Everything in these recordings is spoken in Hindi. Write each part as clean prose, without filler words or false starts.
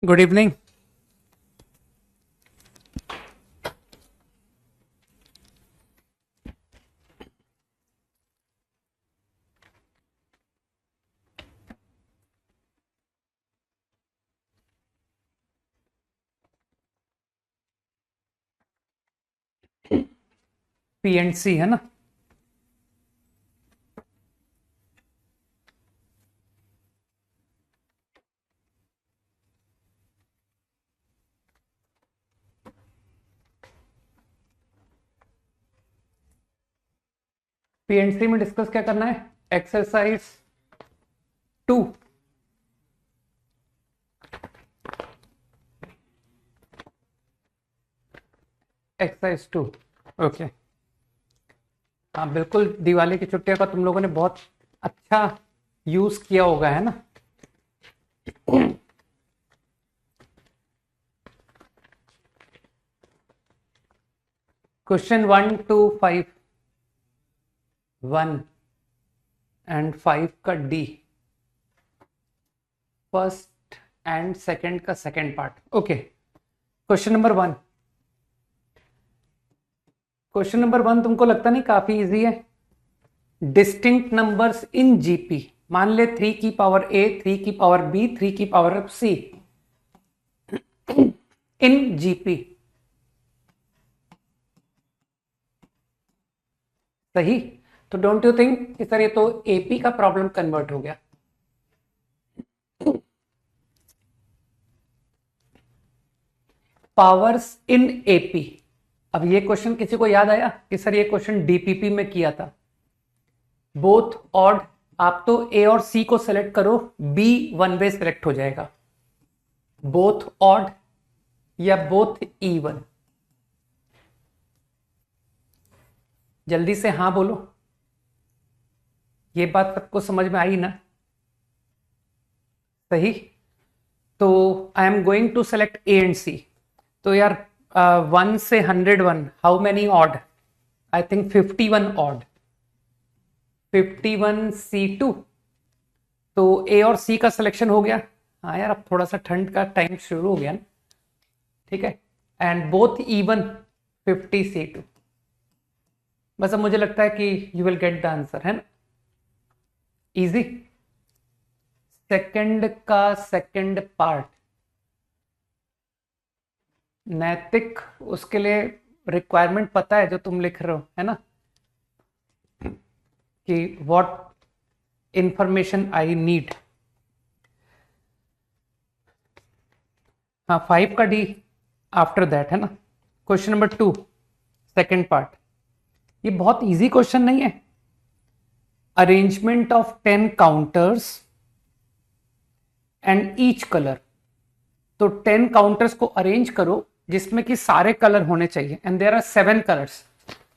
Good evening. पीएनसी है ना? पीएनसी में डिस्कस क्या करना है? एक्सरसाइज 2। एक्सरसाइज 2। ओके। हाँ बिल्कुल, दिवाली की छुट्टियों का तुम लोगों ने बहुत अच्छा यूज किया होगा, है ना? क्वेश्चन 1 to 5, 1 एंड 5 का डी, फर्स्ट एंड सेकंड का second part. Okay, question number 1। Question number 1 तुमको लगता नहीं काफी इजी है? Distinct numbers in GP. मान ले 3 की पावर ए, 3 की पावर बी, 3 की पावर सी इन जीपी। सही? तो डोंट यू थिंक कि सर ये तो एपी का प्रॉब्लम कन्वर्ट हो गया? Powers in AP. अब ये क्वेश्चन किसी को याद आया कि सर ये क्वेश्चन डीपीपी में किया था? Both odd. आप तो ए और सी को सेलेक्ट करो, बी वन वे सेलेक्ट हो जाएगा। बोथ ऑड या बोथ इवन? जल्दी से हाँ बोलो। ये बात सबको समझ में आई ना? सही। तो I am going to select A and C. तो यार 1 से 101 how many odd? I think 51 odd. 51 C2। तो ए और सी का सिलेक्शन हो गया। हाँ यार, अब थोड़ा सा ठंड का टाइम शुरू हो गया ना। ठीक है। And both even 50 C2। बस अब मुझे लगता है कि you will get the answer, है ना? इजी। सेकंड का सेकंड पार्ट नैतिक, उसके लिए रिक्वायरमेंट पता है जो तुम लिख रहे हो, है ना? कि व्हाट इंफॉर्मेशन आई नीड। हाँ, 5 का डी आफ्टर दैट, है ना? Question number 2 second part. ये बहुत इजी क्वेश्चन नहीं है? Arrangement of 10 counters and each colour. तो 10 काउंटर्स को अरेंज करो जिसमें कि सारे कलर होने चाहिए, एंड देयर आर 7 कलर्स।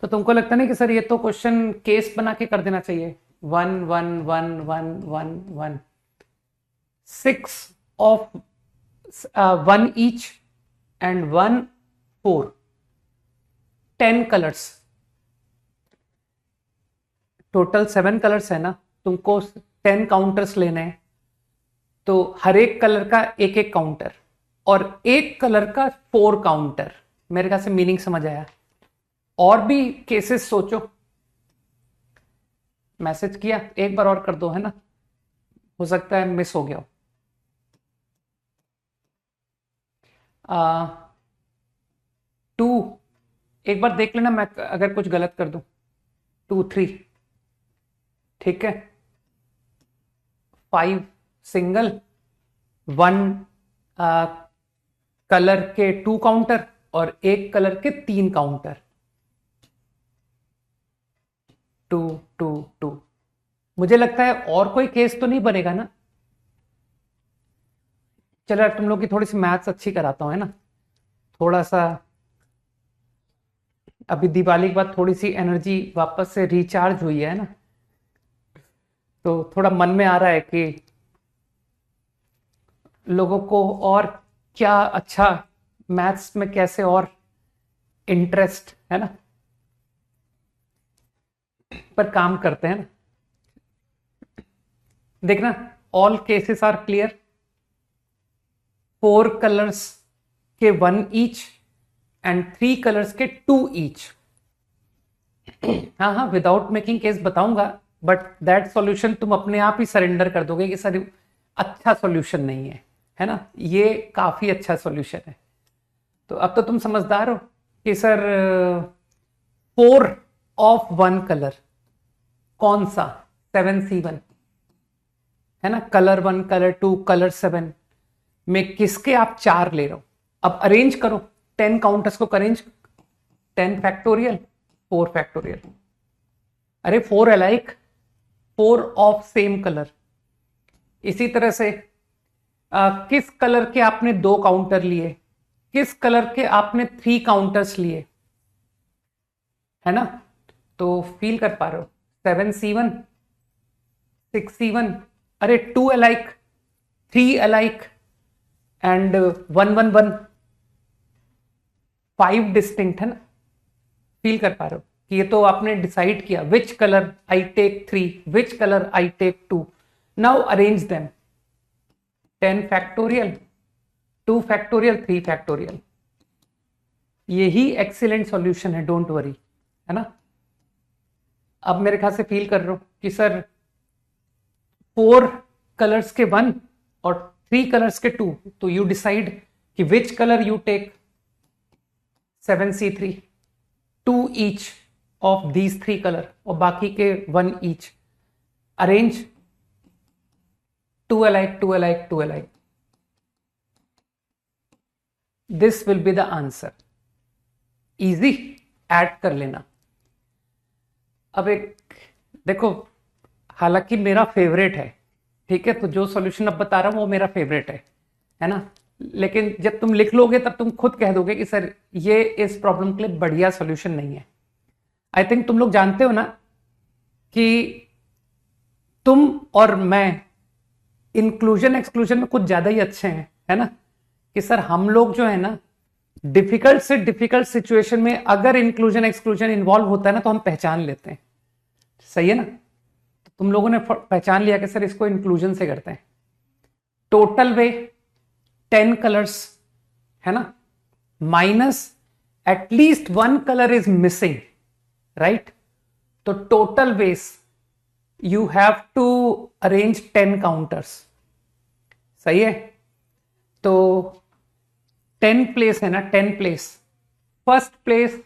तो तुमको लगता नहीं कि सर ये तो क्वेश्चन केस बना के कर देना चाहिए? 1 1 1 1 1 1, 6 of 1 each and 1 4, 10 colours. Total 7 colours है ना? तुमको 10 काउंटर्स लेने हैं, तो हर एक कलर का एक एक काउंटर और एक कलर का 4 काउंटर। मेरे ख्याल से मीनिंग समझ आया। और भी केसेस सोचो। मैसेज किया, एक बार और कर दो, है ना? हो सकता है मिस हो गया हो। 2 एक बार देख लेना, मैं अगर कुछ गलत कर दूं। 2 3, ठीक है। 5 सिंगल, 1 कलर के 2 काउंटर और एक कलर के 3 काउंटर। 2 2 2। मुझे लगता है और कोई केस तो नहीं बनेगा ना? चलो यार, तुम लोग की थोड़ी सी मैथ्स अच्छी कराता हूं, है ना? थोड़ा सा अभी दिवाली के बाद थोड़ी सी एनर्जी वापस से रिचार्ज हुई है ना? तो थोड़ा मन में आ रहा है कि लोगों को और क्या अच्छा, मैथ्स में कैसे और इंटरेस्ट, है ना? पर काम करते हैं ना। देखना, all cases are clear. 4 colours के 1 ईच एंड 3 कलर्स के 2 ईच। हाँ हाँ, विदाउट मेकिंग केस बताऊंगा, बट दैट सॉल्यूशन तुम अपने आप ही सरेंडर कर दोगे कि सर अच्छा सॉल्यूशन नहीं है ना, ये काफी अच्छा सॉल्यूशन है। तो अब तो तुम समझदार हो कि सर 4 ऑफ 1 कलर कौन सा, 7C1 है ना, कलर 1 कलर 2 कलर 7 में किसके आप 4 ले रहे हो। अब अरेंज करो 10 काउंटर्स को, अरेंज 10 फैक्टोरियल 4 फैक्टोरियल, अरे 4 अलाइक 4 ऑफ सेम कलर। इसी तरह से किस कलर के आपने 2 काउंटर लिए, किस कलर के आपने 3 काउंटर्स लिए, है ना। तो फील कर पा रहे हो 7C1 6C1, अरे 2 अलाइक 3 अलाइक एंड 111 5 डिस्टिंक्ट, है ना। फील कर पा रहे हो कि ये तो आपने डिसाइड किया which colour I take 3, which colour I take 2, now arrange them 10 factorial 2 factorial 3 factorial. यही एक्सीलेंट सॉल्यूशन है, डोंट वरी, है ना। अब मेरे ख्याल से फील कर रहे हो कि सर 4 कलर्स के 1 और 3 कलर्स के 2, तो यू डिसाइड कि which colour you take 7C3, 2 each of these 3 colour और बाकी के 1 each, arrange 2 alike 2 alike 2 alike, this will be the answer. Easy, add कर लेना। अब एक देखो, हालांकि मेरा फेवरेट है, ठीक है, तो जो सॉल्यूशन अब बता रहा हूं वो मेरा फेवरेट है ना, लेकिन जब तुम लिख लोगे तब तुम खुद कह दोगे कि सर ये इस प्रॉब्लम के लिए बढ़िया सॉल्यूशन नहीं है। आई थिंक तुम लोग जानते हो ना कि तुम और मैं इंक्लूजन एक्सक्लूजन में कुछ ज्यादा ही अच्छे हैं, है ना, कि सर हम लोग जो है ना डिफिकल्ट से डिफिकल्ट सिचुएशन में अगर इंक्लूजन एक्सक्लूजन इन्वॉल्व होता है ना तो हम पहचान लेते हैं, सही है ना। तो तुम लोगों ने पहचान लिया कि सर इसको इंक्लूजन से करते हैं। टोटल वे 10 कलर्स, है ना, minus at least 1 colour is missing, right. तो total ways you have to arrange 10 counters, सही है। तो 10 प्लेस है ना, 10 place, first place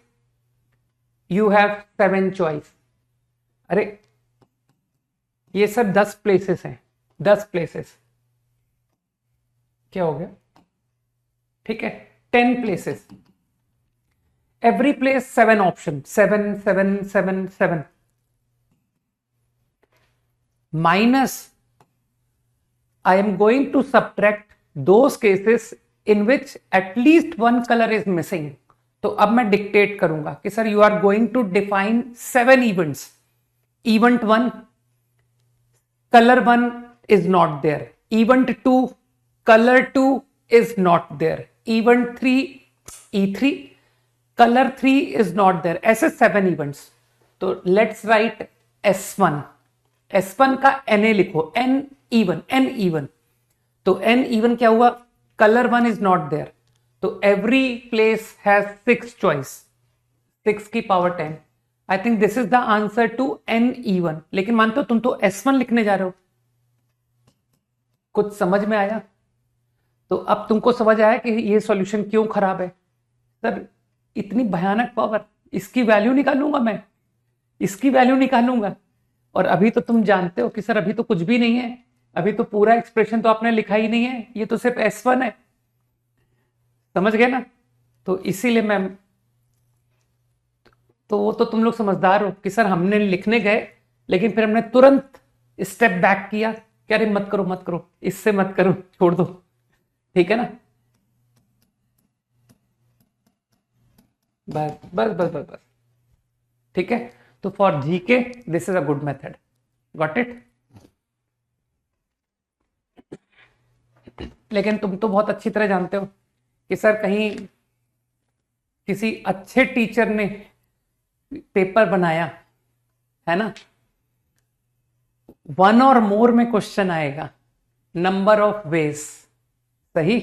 you have 7 choice, अरे ये सब 10 प्लेसेस हैं, 10 प्लेसेस, क्या हो गया, ठीक है, 10 places, every place 7 option, 7 7 7 7 minus I am going to subtract those cases in which at least 1 color is missing। तो अब मैं डिक्टेट करूंगा कि sir you are going to define 7 events, event 1 colour 1 is not there, event 2 colour 2 is not there, event 3 E3 colour 3 is not there, ऐसे 7 इवेंट्स। तो लेट्स राइट S1, S1 का Na लिखो, N even, तो N even क्या हुआ, कलर 1 इज नॉट देयर, तो एवरी प्लेस हैज 6 चॉइस, 6 की power 10। I think this is the answer to N even। लेकिन मानते हो तुम तो S1 लिखने जा रहे हो, कुछ समझ में आया। तो अब तुमको समझ आया कि ये सॉल्यूशन क्यों खराब है। सर इतनी भयानक पावर, इसकी वैल्यू निकालूंगा मैं, इसकी वैल्यू निकालूंगा, और अभी तो तुम जानते हो कि सर अभी तो कुछ भी नहीं है, अभी तो पूरा एक्सप्रेशन तो आपने लिखा ही नहीं है, ये तो सिर्फ S1 है, समझ गए ना। तो इसीलिए मैं, तो वो तो तुम लोग समझदार हो कि सर हमने लिखने गए लेकिन फिर हमने तुरंत स्टेप बैक किया कि अरे मत करो मत करो, इससे मत करो, छोड़ दो, ठीक है ना। बस बस बस बस बस, ठीक है। तो for GK this is a good method, got it. लेकिन तुम तो बहुत अच्छी तरह जानते हो कि सर कहीं किसी अच्छे टीचर ने पेपर बनाया है ना, 1 और मोर में क्वेश्चन आएगा, नंबर ऑफ वेज, सही,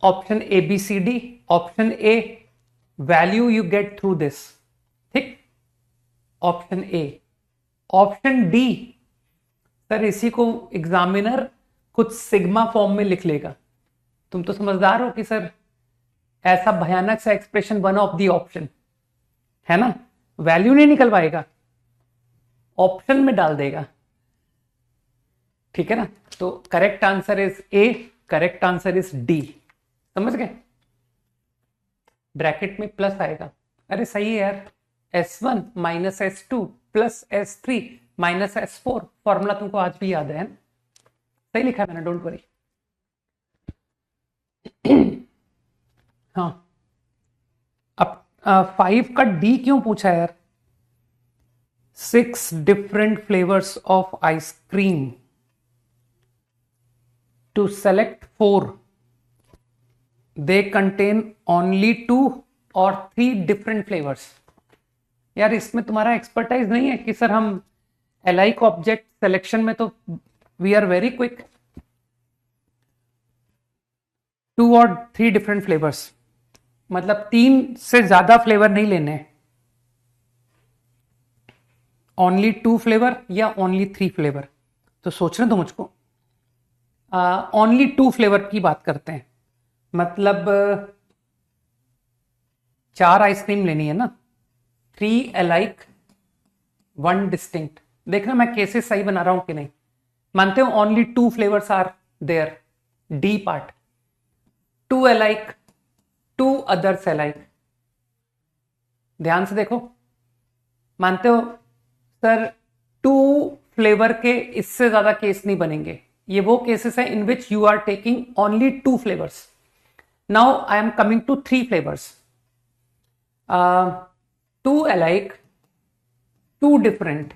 option A B C D, option A value you get through this, ठीक, option A. Option D sir इसी को एग्जामिनर कुछ सिग्मा फॉर्म में लिख लेगा। तुम तो समझदार हो कि सर ऐसा भयानक सा expression one of the option है ना, वैल्यू नहीं निकलवाएगा, ऑप्शन में डाल देगा, ठीक है ना। तो correct answer is a, correct answer is D, समझ गए। ब्रैकेट में प्लस आएगा, अरे सही है यार, S1 minus S2 plus S3 minus S4, formula तुमको आज भी याद है ना? सही लिखा है मैंने, डोंट वरी। हाँ, अब 5 का D क्यों पूछा यार? 6 different flavors of ice cream. To select 4, they contain only 2 or 3 different flavors. यार इसमें तुम्हारा एक्सपर्टाइज नहीं है कि सर हम एलाइक ऑब्जेक्ट सिलेक्शन में तो वी आर वेरी क्विक। 2 और 3 डिफरेंट फ्लेवर्स मतलब 3 से ज्यादा फ्लेवर नहीं लेने, ओनली 2 फ्लेवर या ओनली 3 फ्लेवर। तो सोचने दो मुझको, ओनली 2 फ्लेवर की बात करते हैं, मतलब 4 आइसक्रीम लेनी है ना, 3 अलाइक 1 डिस्टिंक्ट। देखना मैं केसेस सही बना रहा हूं कि नहीं। मानते हो only 2 flavours are there, D part, 2 alike 2 others alike. ध्यान से देखो, मानते हो सर 2 फ्लेवर के इससे ज्यादा केस नहीं बनेंगे, ये वो केसेस है in which you are taking only 2 flavours. Now I am coming to 3 flavours, 2 alike 2 different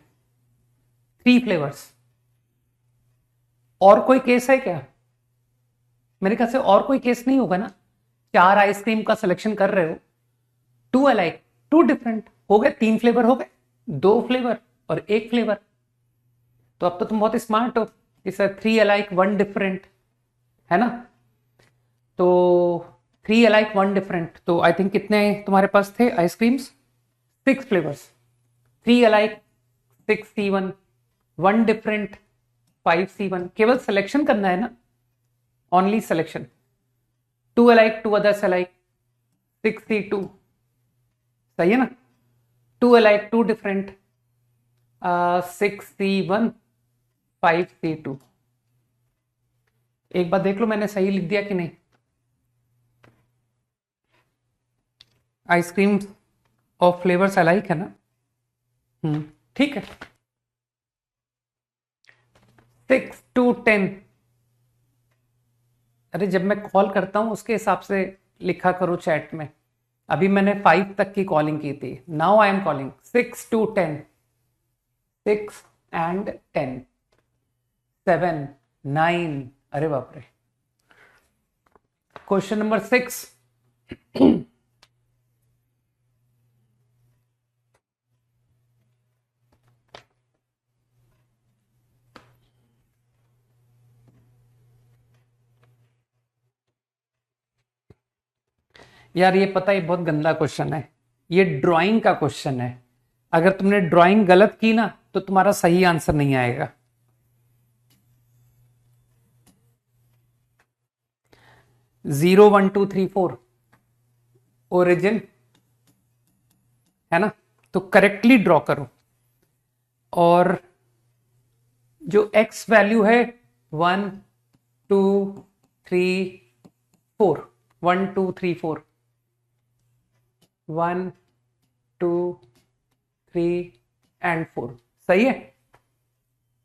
3 flavours. और कोई केस है क्या? मेरे ख्याल से और कोई केस नहीं होगा ना। 4 आइसक्रीम का सिलेक्शन कर रहे हो, 2 alike 2 डिफरेंट, हो गए 3 फ्लेवर, हो गए 2 फ्लेवर और 1 फ्लेवर। तो अब तो तुम बहुत स्मार्ट हो कि सर 3 alike 1 डिफरेंट है ना। तो 3 alike 1 डिफरेंट, तो आई थिंक कितने तुम्हारे पास थे ice creams? 6 flavours, 3 alike 6C1, 1 different 5C1। केवल सिलेक्शन करना है ना, only selection. 2 alike 2 others alike 6C2, सही है ना। 2 alike 2 डिफरेंट 6C1 5C2। एक बार देख लो मैंने सही लिख दिया कि नहीं। आइसक्रीम ऑफ फ्लेवर्स अलाइक है ना, ठीक है। 6 to 10, अरे जब मैं कॉल करता हूं उसके हिसाब से लिखा करो चैट में। अभी मैंने 5 तक की कॉलिंग की थी, now I am calling 6 to 10, 6 and 10, 7, 9, अरे बाप रे। क्वेश्चन नंबर 6, यार ये पता है बहुत गंदा क्वेश्चन है, ये ड्राइंग का क्वेश्चन है। अगर तुमने ड्राइंग गलत की ना तो तुम्हारा सही आंसर नहीं आएगा। 0 1 2 3 4 ओरिजिन है ना, तो करेक्टली ड्रॉ करो। और जो x वैल्यू है 1 2 3 4, 1 2 3 4, 1 2 3 एंड 4, सही है।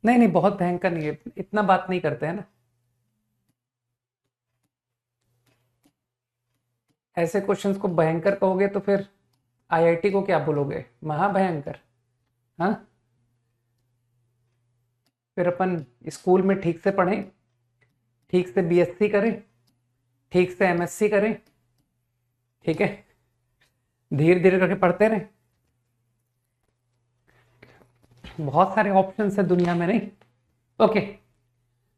नहीं नहीं बहुत भयंकर नहीं है, इतना बात नहीं करते हैं ना। ऐसे क्वेश्चंस को भयंकर कहोगे तो फिर आईआईटी को क्या बोलोगे, महाभयंकर। हाँ, फिर अपन स्कूल में ठीक से पढ़ें, ठीक से बीएससी करें, ठीक से एमएससी करें, ठीक है, धीरे धीरे करके पढ़ते रहें। बहुत सारे ऑप्शंस है दुनिया में, नहीं? ओके,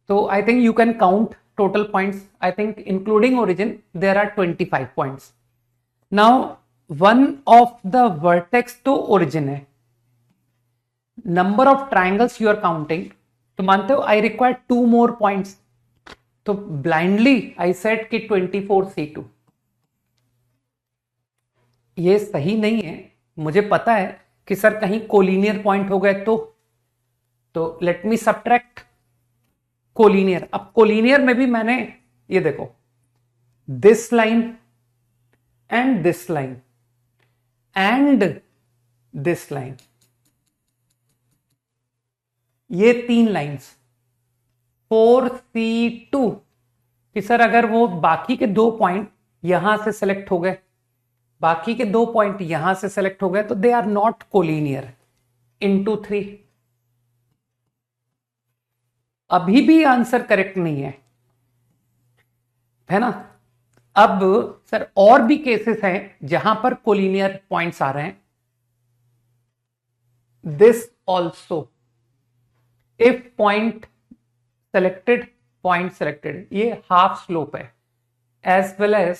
तो I think you can count total points. I think including origin, there are 25 points. Now, one of the vertex to origin है. Number of triangles you are counting. तो मानते हो I require 2 more points. तो blindly I said कि 24C2. ये सही नहीं है. मुझे पता है कि सर कहीं कोलिनियर पॉइंट हो गए तो लेट मी सब्ट्रैक्ट कोलिनियर. अब कोलिनियर में भी मैंने ये देखो this line and this line and this line, ये 3 लाइंस 4C2 कि सर अगर वो बाकी के 2 पॉइंट यहां से सेलेक्ट हो गए, बाकी के 2 पॉइंट यहां से सेलेक्ट हो गए तो they are not collinear into 3. अभी भी आंसर करेक्ट नहीं है ना. अब सर और भी केसेस हैं जहां पर कोलिनियर पॉइंट्स आ रहे हैं. This also if point selected, ये हाफ स्लोप है, एज वेल एज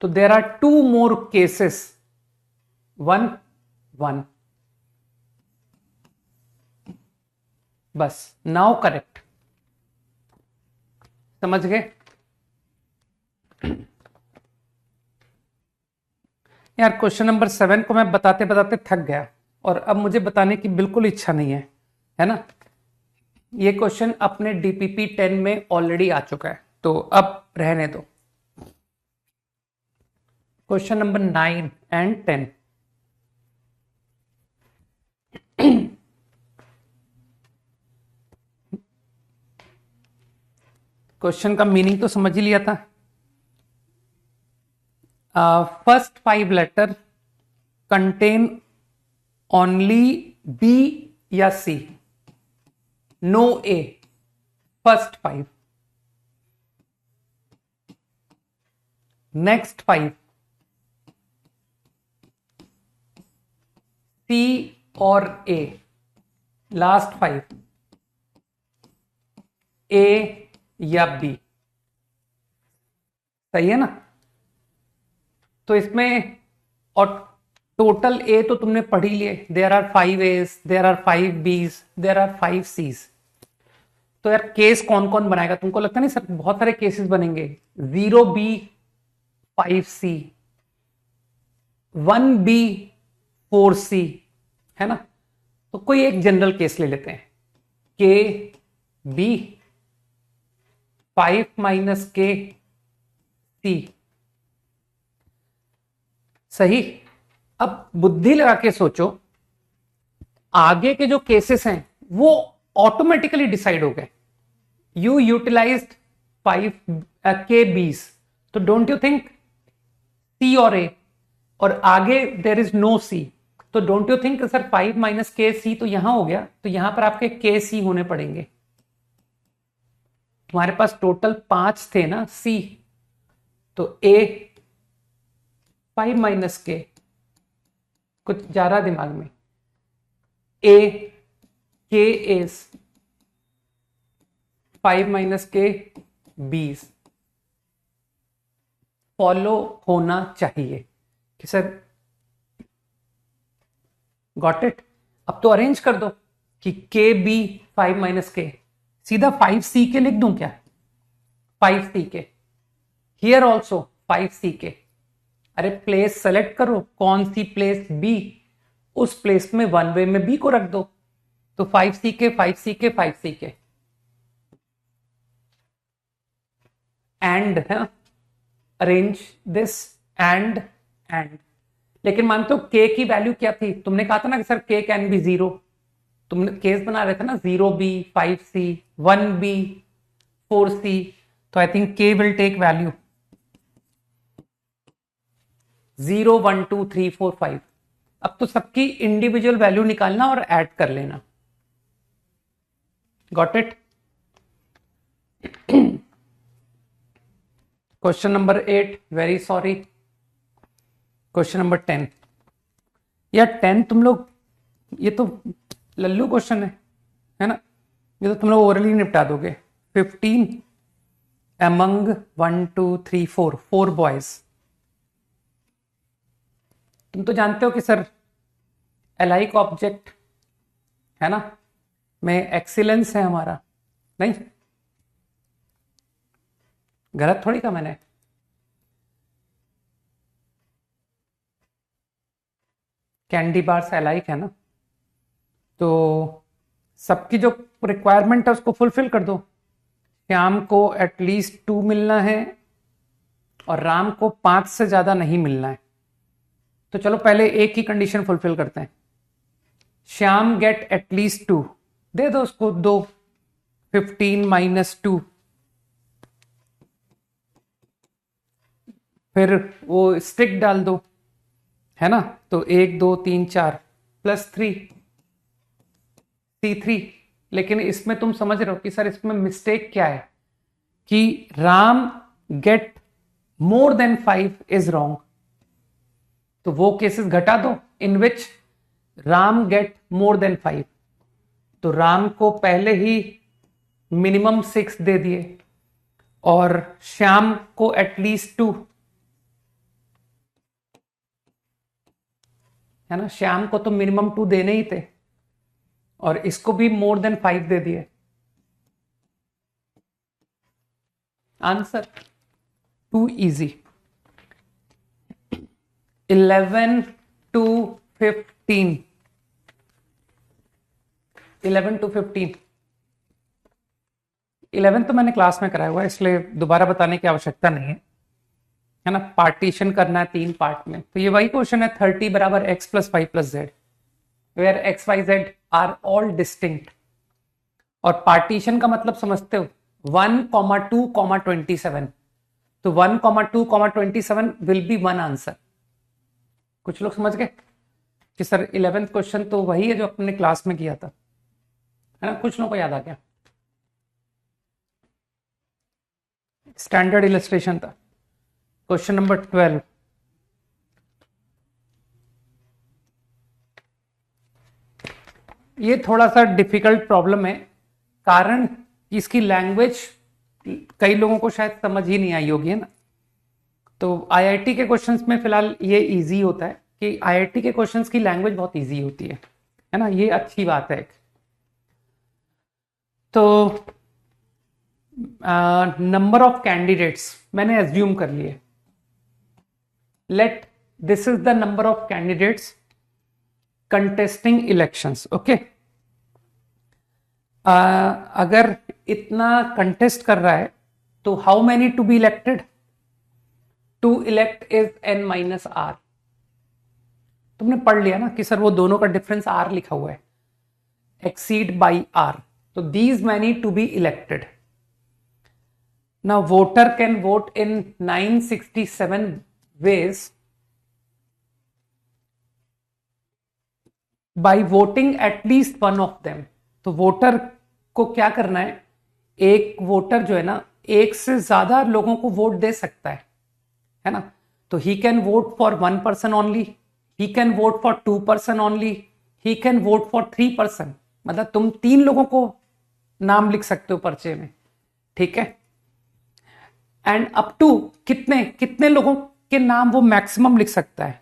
तो देर आर 2 more cases, 1 बस. Now correct. समझ गए यार. क्वेश्चन नंबर 7 को मैं बताते बताते थक गया और अब मुझे बताने की बिल्कुल इच्छा नहीं है ना. ये क्वेश्चन अपने DPP 10 में ऑलरेडी आ चुका है तो अब रहने दो. Question number 9 and 10. क्वेश्चन का मीनिंग तो समझ ही लिया था. First 5 letter contain only B या C, no A. First 5. Next 5 C और A. लास्ट 5 A या B. सही है ना. तो इसमें और टोटल A तो तुमने पढ़ ही लिए. There are 5 A's, there are 5 B's, there are 5 C's. तो यार केस कौन कौन बनाएगा? तुमको लगता नहीं सर बहुत सारे केसेस बनेंगे. 0B 5C, 1B 4C, है ना. तो कोई एक जनरल केस ले लेते हैं. KB 5 - KC. सही. अब बुद्धि लगा के सोचो, आगे के जो केसेस हैं वो ऑटोमेटिकली डिसाइड हो गए. यू यूटिलाइज्ड 5 KBs, तो डोंट यू थिंक C और A, और आगे देर इज नो C, तो don't you think sir 5 - KC तो यहां हो गया, तो यहां पर आपके KC होने पड़ेंगे. तुम्हारे पास टोटल 5 थे ना C, तो A 5 - K. कुछ जा रहा दिमाग में. A K is 5 - K B's. Follow होना चाहिए कि सर गॉट इट. अब तो अरेंज कर दो कि KB 5 - K. सीधा 5C के लिख दूं क्या? 5C के. हियर ऑल्सो 5C के. अरे प्लेस सेलेक्ट करो, कौन सी प्लेस B, उस प्लेस में 1 वे में B को रख दो. तो 5C के 5C के 5C के एंड है, अरेंज दिस एंड. लेकिन मानते हो K की वैल्यू क्या थी? तुमने कहा था ना कि सर K कैन बी 0. तुमने केस बना रहे थे ना 0B 5C 1B 4C. तो I think K will take value 0 1 2 3 4 5. अब तो सबकी इंडिविजुअल वैल्यू निकालना और ऐड कर लेना. Got it. Question number 8, very sorry. Question number 10. यार 10 तुम लोग, ये तो लल्लू क्वेश्चन है है ना, ये तो तुम लोग ओरली निपटा दोगे। 15 among 1 2 3 4 4 बॉयज। तुम तो जानते हो कि सर एलाइक ऑब्जेक्ट है ना, में एक्सीलेंस है हमारा, नहीं गलत थोड़ी कहा मैंने। कैंडी बार्स एलाइक है ना, तो सबकी जो रिक्वायरमेंट है उसको फुलफिल कर दो। श्याम को एटलीस्ट 2 मिलना है और राम को 5 से ज्यादा नहीं मिलना है। तो चलो पहले एक ही कंडीशन फुलफिल करते हैं, श्याम गेट एटलीस्ट 2, दे दो उसको 2, 15 माइनस 2, फिर वो स्टिक डाल दो, है ना, तो 1 2 3 4 प्लस 3 C3। लेकिन इसमें तुम समझ रहे हो कि सर इसमें मिस्टेक क्या है, कि Ram get more than 5 is wrong. तो वो केसेस घटा दो इन विच राम गेट मोर देन 5। तो राम को पहले ही मिनिमम 6 दे दिए और श्याम को एटलीस्ट 2, है ना, श्याम को तो मिनिमम 2 देने ही थे और इसको भी मोर देन 5 दे दिए। Answer too easy. 11 to 15, 11 to 15। 11 तो मैंने क्लास में कराया हुआ है, इसलिए दोबारा बताने की आवश्यकता नहीं है ना। पार्टीशन करना है 3 पार्ट में, तो ये वही क्वेश्चन है, 30 बराबर x plus 5 plus z, where x y z are all distinct. और पार्टीशन का मतलब समझते हो, 1, 2, 27। तो 1, 2, 27 विल बी वन आंसर। कुछ लोग समझ गए कि सर 11th क्वेश्चन तो वही है जो अपने क्लास में किया था, है ना, कुछ लोगों को याद आ गया। स्टैंडर्ड इलस्ट्रेशन था। क्वेश्चन नंबर 12, ये थोड़ा सा डिफिकल्ट प्रॉब्लम है, कारण इसकी लैंग्वेज कई लोगों को शायद समझ ही नहीं आई होगी, है ना। तो आईआईटी के क्वेश्चंस में फिलहाल ये इजी होता है कि आईआईटी के क्वेश्चंस की लैंग्वेज बहुत इजी होती है ना, ये अच्छी बात है। तो नंबर ऑफ कैंडिडेट्स मैंने एज्यूम कर लिए, let this is the number of candidates contesting elections, okay. अगर इतना कंटेस्ट कर रहा है तो how many to be elected, to elect is n minus r. तुमने पढ़ लिया ना कि सर वो दोनों का डिफरेंस r लिखा हुआ है, एक्सीड बाई r। तो these many to be elected. Now voter can vote in 967 ways by voting at least one of them. तो वोटर को क्या करना है, एक वोटर जो है ना एक से ज्यादा लोगों को वोट दे सकता है ना। तो he can vote for 1 person only, he can vote for 2 person only, he can vote for 3 person। मतलब तुम 3 लोगों को नाम लिख सकते हो पर्चे में, ठीक है। एंड अप टू कितने कितने लोगों के नाम वो मैक्सिमम लिख सकता है,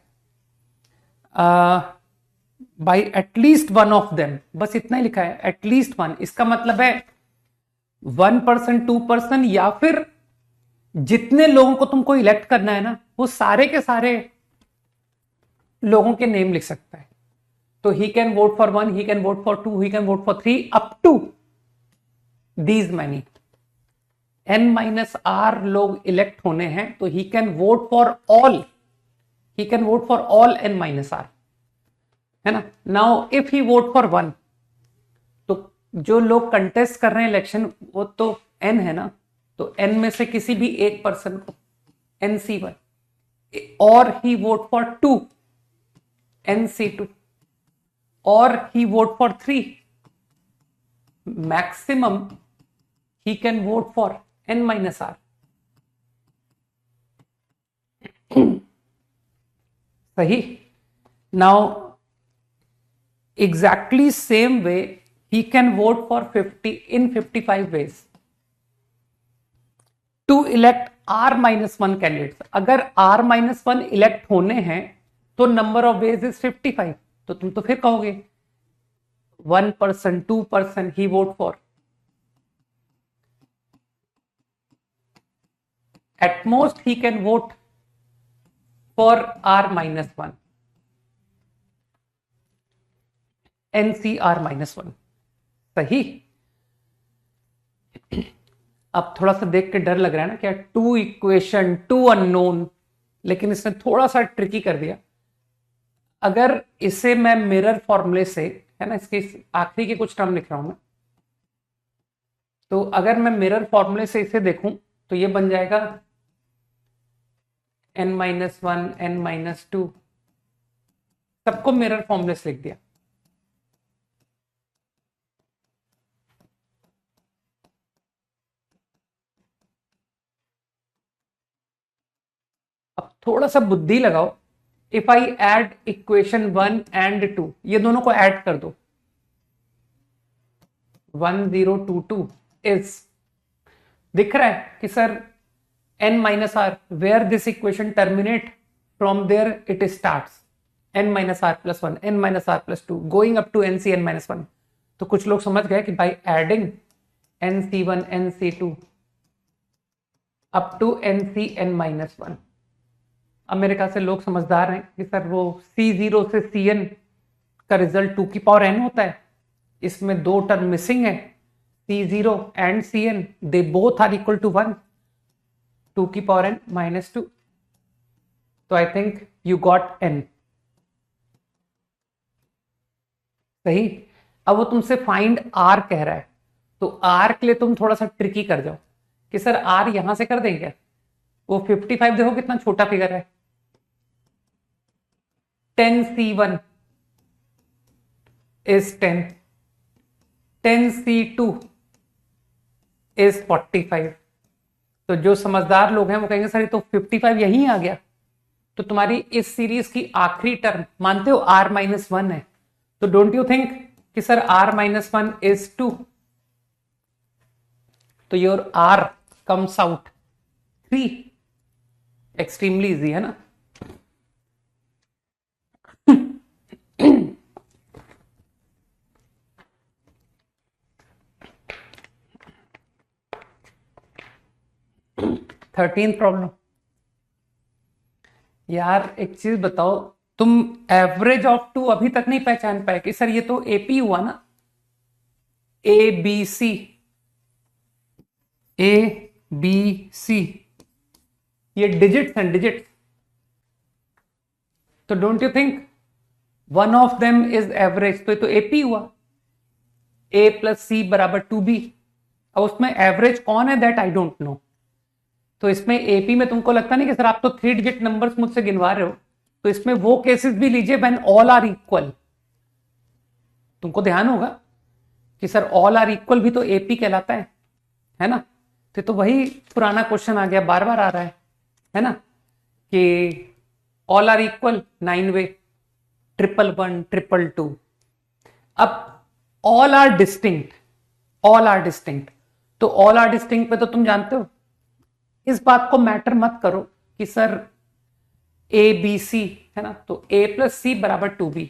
by at least one of them. बस इतना ही लिखा है, एटलीस्ट वन। इसका मतलब है 1 person 2 person या फिर जितने लोगों को तुमको इलेक्ट करना है ना वो सारे के सारे लोगों के नेम लिख सकता है। तो he can vote for 1, he can vote for 2, he can vote for 3 up to these many. n minus r लोग इलेक्ट होने हैं तो he can vote for all, he can vote for all n minus r, है ना। Now if he vote for 1, तो जो लोग कंटेस्ट कर रहे हैं इलेक्शन वो तो n है ना, तो n में से किसी भी एक पर्सन को nc1, और ही वोट फॉर 2 nc2, और he vote for 3, maximum he can vote for n minus R. सही। Now exactly same way he can vote for 50 in 55 ways to elect r-1 candidates. अगर r-1 इलेक्ट होने हैं तो नंबर ऑफ वेज इज 55. तो तुम तो फिर कहोगे 1%, 2% he vote for. At most he can vote for r-1. NCr-1. सही. अब थोड़ा सा देख के डर लग रहा है ना क्या, 2 इक्वेशन 2 अननोन, लेकिन इसने थोड़ा सा ट्रिकी कर दिया. अगर इसे मैं मिरर फॉर्मूले से, है ना, इसके आखिरी के कुछ टर्म लिख रहा हूं मैं, तो अगर मैं मिरर फॉर्मूले से इसे देखूं तो ये बन जाएगा n-1 n-2. सबको मिरर फॉर्मूले से लिख दिया. अब थोड़ा सा बुद्धि लगाओ. If I add equation 1 and 2, ये दोनों को ऐड कर दो. 1022 इज, दिख रहा है कि sir n-r, where this equation terminate, from there it starts n-r+1 n-r+2 going up to nCn-1. तो कुछ लोग समझ गए कि भाई adding nc1 nc2 up to nCn-1. अब मेरे ख्याल से लोग समझदार हैं कि सर वो C0 से Cn का रिजल्ट 2 की पावर n होता है. इसमें 2 टर्म मिसिंग है, C0 and Cn, they both are equal to 1, 2 की पावर n-2. तो I think you got n. सही. अब वो तुमसे फाइंड r कह रहा है, तो r के लिए तुम थोड़ा सा ट्रिकी कर जाओ कि सर r यहां से कर देंगे. वो 55 देखो कितना छोटा फिगर है. 10c1 is 10, 10c2 is 45. तो जो समझदार लोग हैं वो कहेंगे सर ये तो 55 यहीं आ गया. तो तुम्हारी इस सीरीज की आखिरी टर्म मानते हो r-1 है, तो डोंट यू थिंक कि सर r-1 is 2. तो your r comes out 3. Extremely easy है ना. Thirteen problem. यार एक चीज बताओ, तुम एवरेज ऑफ 2 अभी तक नहीं पहचान पाए कि सर ये तो एपी हुआ ना, ए बी सी, ए बी सी, ये डिजिट्स हैं, डिजिट्स. तो don't you think one of them is average. तो ये तो एपी हुआ, ए प्लस सी बराबर 2b. अब उसमें एवरेज कौन है दैट आई डोंट नो. तो इसमें एपी में तुमको लगता नहीं कि सर आप तो 3 डिजिट नंबर्स मुझसे गिनवा रहे हो, तो इसमें वो केसेस भी लीजिए व्हेन ऑल आर इक्वल. तुमको ध्यान होगा कि सर ऑल आर इक्वल भी तो एपी कहलाता है ना. तो वही पुराना क्वेश्चन आ गया, बार बार आ रहा है ना, कि ऑल आर इक्वल 9 वे, 111, 222. अब all are distinct, all are distinct. तो ऑल आर डिस्टिंक्ट पे तो तुम जानते हो, इस बात को मैटर मत करो कि सर ए बी सी है ना, तो ए प्लस सी बराबर 2b.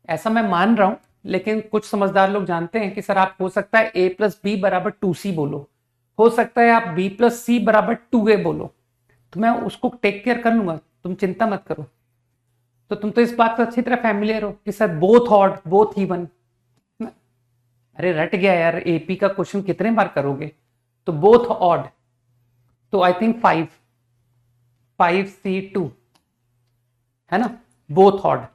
ऐसा मैं मान रहा हूं, लेकिन कुछ समझदार लोग जानते हैं कि सर आप हो सकता है a प्लस बी बराबर 2c बोलो, हो सकता है आप b प्लस सी बराबर 2a बोलो. तो मैं उसको टेक केयर कर लूंगा, तुम चिंता मत करो. तो तुम तो इस बात से अच्छी तरह फैमिलियर हो कि sir both odd both even. अरे रट गया यार, एपी का क्वेश्चन कितने बार करोगे. तो बोथ ऑड, तो आई थिंक 5c2 है ना. Both odd,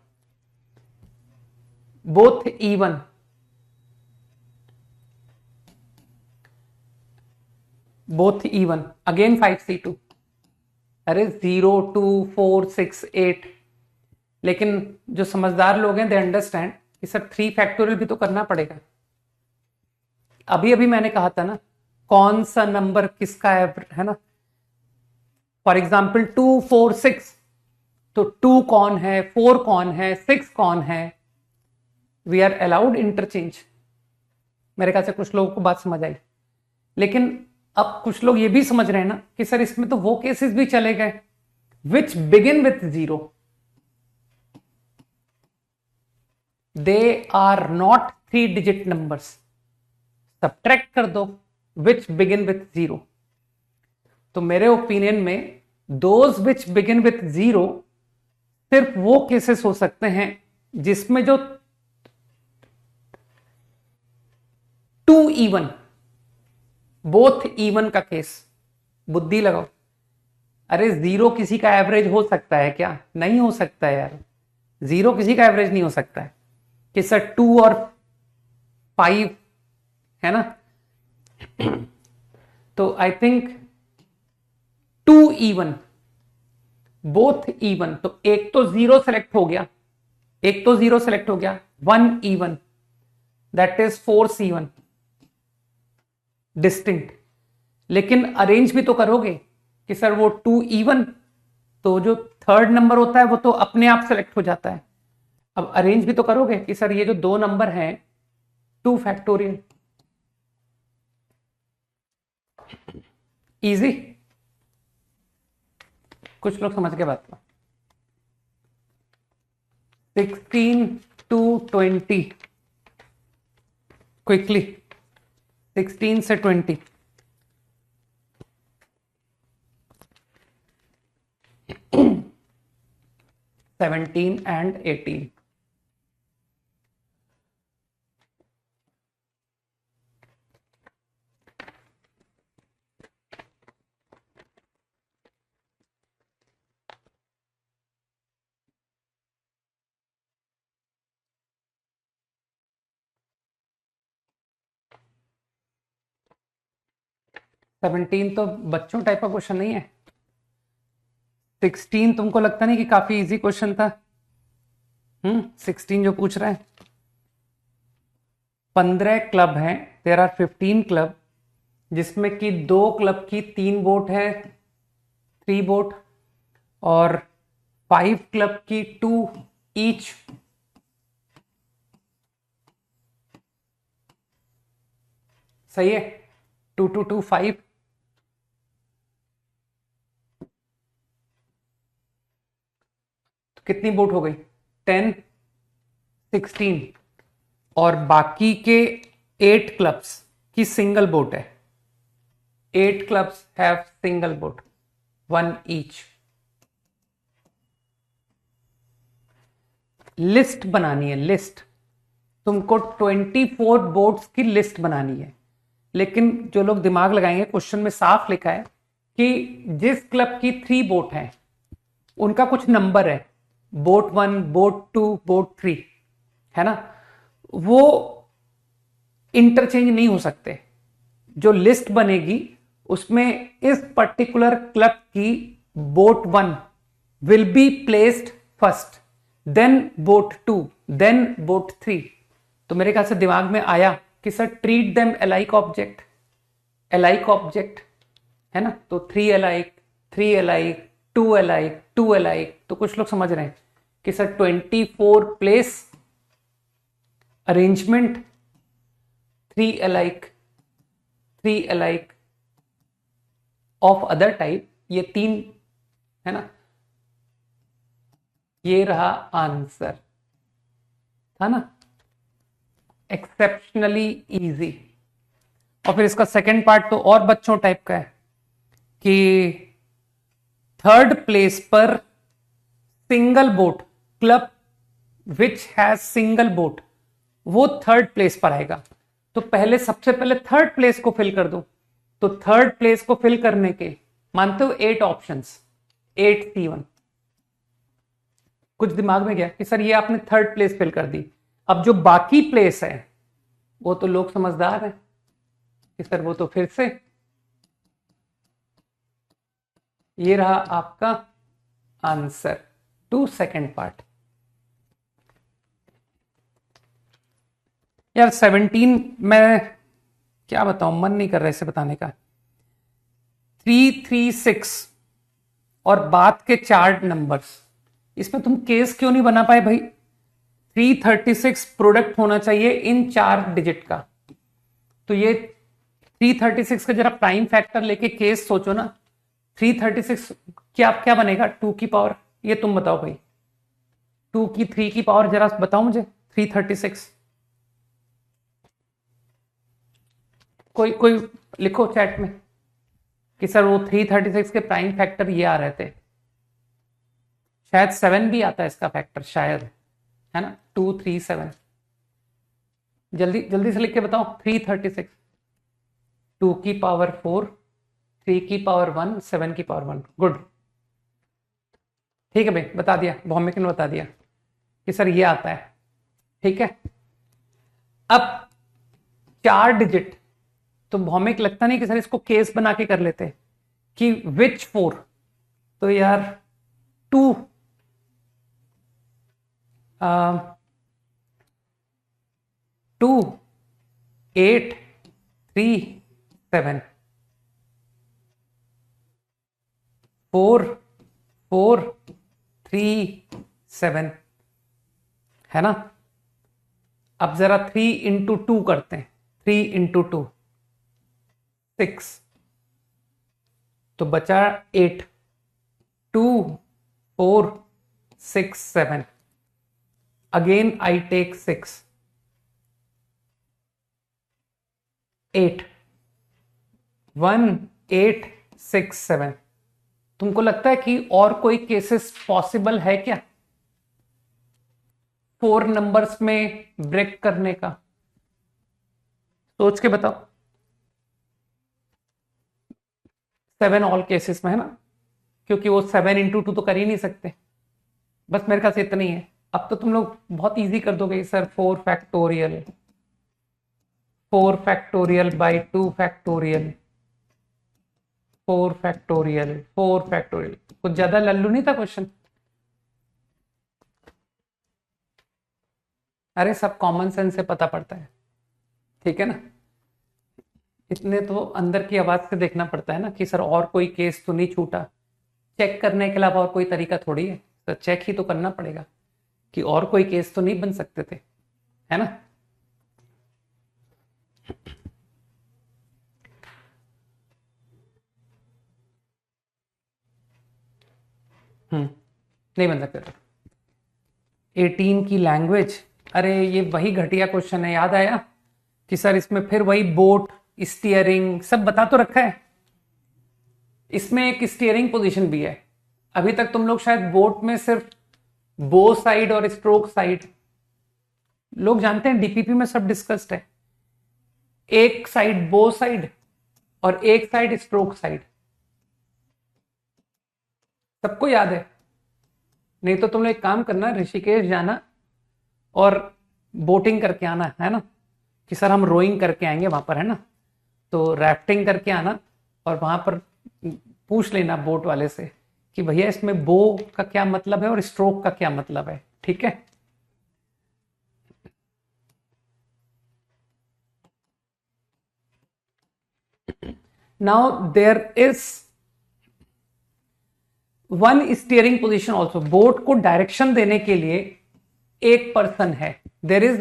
both even, both even, again 5c2. अरे 0 2 4 6 8. लेकिन जो समझदार लोग हैं दे अंडरस्टैंड कि सर 3 फैक्टोरियल भी तो करना पड़ेगा. अभी अभी मैंने कहा था ना, कौन सा नंबर किसका है ना. फॉर एग्जाम्पल 2 4 6, तो 2 कौन है, 4 कौन है, 6 कौन है, वी आर अलाउड इंटरचेंज। मेरे ख्याल से कुछ लोगों को बात समझ आई, लेकिन अब कुछ लोग ये भी समझ रहे हैं ना कि सर इसमें तो वो केसेस भी चले गए which begin with 0, they are not 3 digit numbers. Subtract कर दो विच बिगिन विथ 0। तो मेरे ओपिनियन में दोज विच बिगिन विथ 0 सिर्फ वो केसेस हो सकते हैं जिसमें जो 2 इवन, बोथ इवन का केस। बुद्धि लगाओ। अरे 0 किसी का एवरेज हो सकता है क्या? नहीं हो सकता है यार, 0 किसी का एवरेज नहीं हो सकता है कि सर 2 और 5 है ना। तो I think 2 even, both even, तो एक तो 0 सेलेक्ट हो गया, एक तो 0 सेलेक्ट हो गया, 1 even, that is 4 even distinct. लेकिन अरेंज भी तो करोगे कि सर वो 2 इवन, तो जो थर्ड नंबर होता है वो तो अपने आप सेलेक्ट हो जाता है। अब अरेंज भी तो करोगे कि सर ये जो 2 नंबर हैं 2 फैक्टोरियल। इजी, कुछ लोग समझ के बात करो। 16 to 20 क्विकली, 16 से 20। Seventeen and 18। सेवनटीन तो बच्चों टाइप का क्वेश्चन नहीं है। 16 तुमको लगता नहीं कि काफी इजी क्वेश्चन था? 16 जो पूछ रहा है, 15 क्लब हैं, देयर आर 15 क्लब, जिसमें कि 2 क्लब की 3 वोट है, 3 वोट, और 5 क्लब की 2 ईच। सही है, 2 2 2 5। तो कितनी वोट हो गई? 10, 16, और बाकी के 8 क्लब्स की सिंगल वोट है। 8 clubs have single vote, 1 each. List बनानी है, लिस्ट। तुमको 24 वोट्स की लिस्ट बनानी है, लेकिन जो लोग दिमाग लगाएंगे, क्वेश्चन में साफ लिखा है कि जिस क्लब की 3 वोट है उनका कुछ नंबर है, वोट 1, वोट 2, वोट 3, है ना, वो इंटरचेंज नहीं हो सकते। जो लिस्ट बनेगी उसमें इस पर्टिकुलर क्लब की vote 1 will be placed first, then vote 2, then vote 3। तो मेरे ख्याल से दिमाग में आया कि sir treat them alike object, alike object, है ना। तो 3 अलाइक, 3 अलाइक, 2 अलाइक, 2 अलाइक। तो कुछ लोग समझ रहे हैं कि sir 24 place arrangement, 3 alike, 3 alike of other type, ये 3, है ना। ये रहा आंसर, था ना, एक्सेप्शनली इजी। और फिर इसका सेकंड पार्ट तो और बच्चों टाइप का है कि थर्ड प्लेस पर single vote, club which has single vote, वो थर्ड प्लेस पर आएगा। तो पहले, सबसे पहले थर्ड प्लेस को फिल कर दो। तो थर्ड प्लेस को फिल करने के मानते हो 8 ऑप्शंस, 8 C1। कुछ दिमाग में गया कि सर ये आपने थर्ड प्लेस फिल कर दी, अब जो बाकी प्लेस है वो तो लोग समझदार हैं कि सर वो तो फिर से, ये रहा आपका आंसर टू सेकंड पार्ट। यार 17 मैं क्या बताऊं, मन नहीं कर रहा इसे बताने का। 3 3 6 और बाद के 4 नंबर्स, इसमें तुम केस क्यों नहीं बना पाए भाई? 336 प्रोडक्ट होना चाहिए इन 4 डिजिट का। तो ये 336 का जरा प्राइम फैक्टर लेके केस सोचो ना। 336 क्या बनेगा 2 की पावर, ये तुम बताओ भाई। 2 की 3 की पावर जरा बताओ मुझे। 336 कोई लिखो चैट में कि सर वो 336 के प्राइम फैक्टर ये आ रहे थे। शायद 7 भी आता है इसका फैक्टर, शायद, है ना। 237 जल्दी जल्दी से लिख के बताओ। 336 2 की पावर 4, 3 की पावर 1, 7 की पावर 1। गुड, ठीक है भाई, बता दिया, भौमिक ने बता दिया कि सर ये आता है। ठीक है, अब 4 डिजिट तो भौमिक लगता नहीं कि सर इसको केस बना के कर लेते कि विच 4। तो यार 2 2 8 3 7 4 4 3 7, है ना। अब जरा 3 इंटू 2 करते हैं। 3 इंटू 2 6, तो बचा 8। 2 4 6 7, अगेन आई टेक 6 8 1 8 6 7। तुमको लगता है कि और कोई केसेस पॉसिबल है क्या 4 नंबर्स में ब्रेक करने का? सोच के बताओ। 7 ऑल केसेस में, है ना, क्योंकि वो 7 इंटू 2 तो कर ही नहीं सकते। बस मेरे ख्याल से इतना ही है। अब तो तुम लोग बहुत इजी कर दोगे sir. 4 factorial 4 factorial by 2 factorial 4 factorial 4 factorial. कुछ ज्यादा लल्लू नहीं था क्वेश्चन। अरे सब कॉमन सेंस से पता पड़ता है, ठीक है ना। इतने तो अंदर की आवाज से देखना पड़ता है ना कि सर और कोई केस तो नहीं छूटा। चेक करने के अलावा और कोई तरीका थोड़ी है, तो चेक ही तो करना पड़ेगा कि और कोई केस तो नहीं बन सकते थे, है ना। नहीं बन सकते थे। 18 की लैंग्वेज, अरे ये वही घटिया क्वेश्चन है। याद आया कि सर इसमें फिर वही बोट स्टीयरिंग सब बता तो रखा है। इसमें एक स्टीयरिंग पोजीशन भी है। अभी तक तुम लोग शायद बोट में सिर्फ बो साइड और स्ट्रोक साइड लोग जानते हैं, डीपीपी में सब डिस्कस्ड है। एक साइड बो साइड और एक साइड स्ट्रोक साइड, सबको याद है। नहीं तो तुम लोग एक काम करना, ऋषिकेश जाना और बोटिंग करके आना, है ना, कि सर हम रोइंग करके आएंगे वहां पर, है ना। तो राफ्टिंग करके आना और वहां पर पूछ लेना बोट वाले से कि भैया इसमें बो का क्या मतलब है और स्ट्रोक का क्या मतलब है, ठीक है। Now there is one steering position also. Boat को डायरेक्शन देने के लिए एक पर्सन है। There is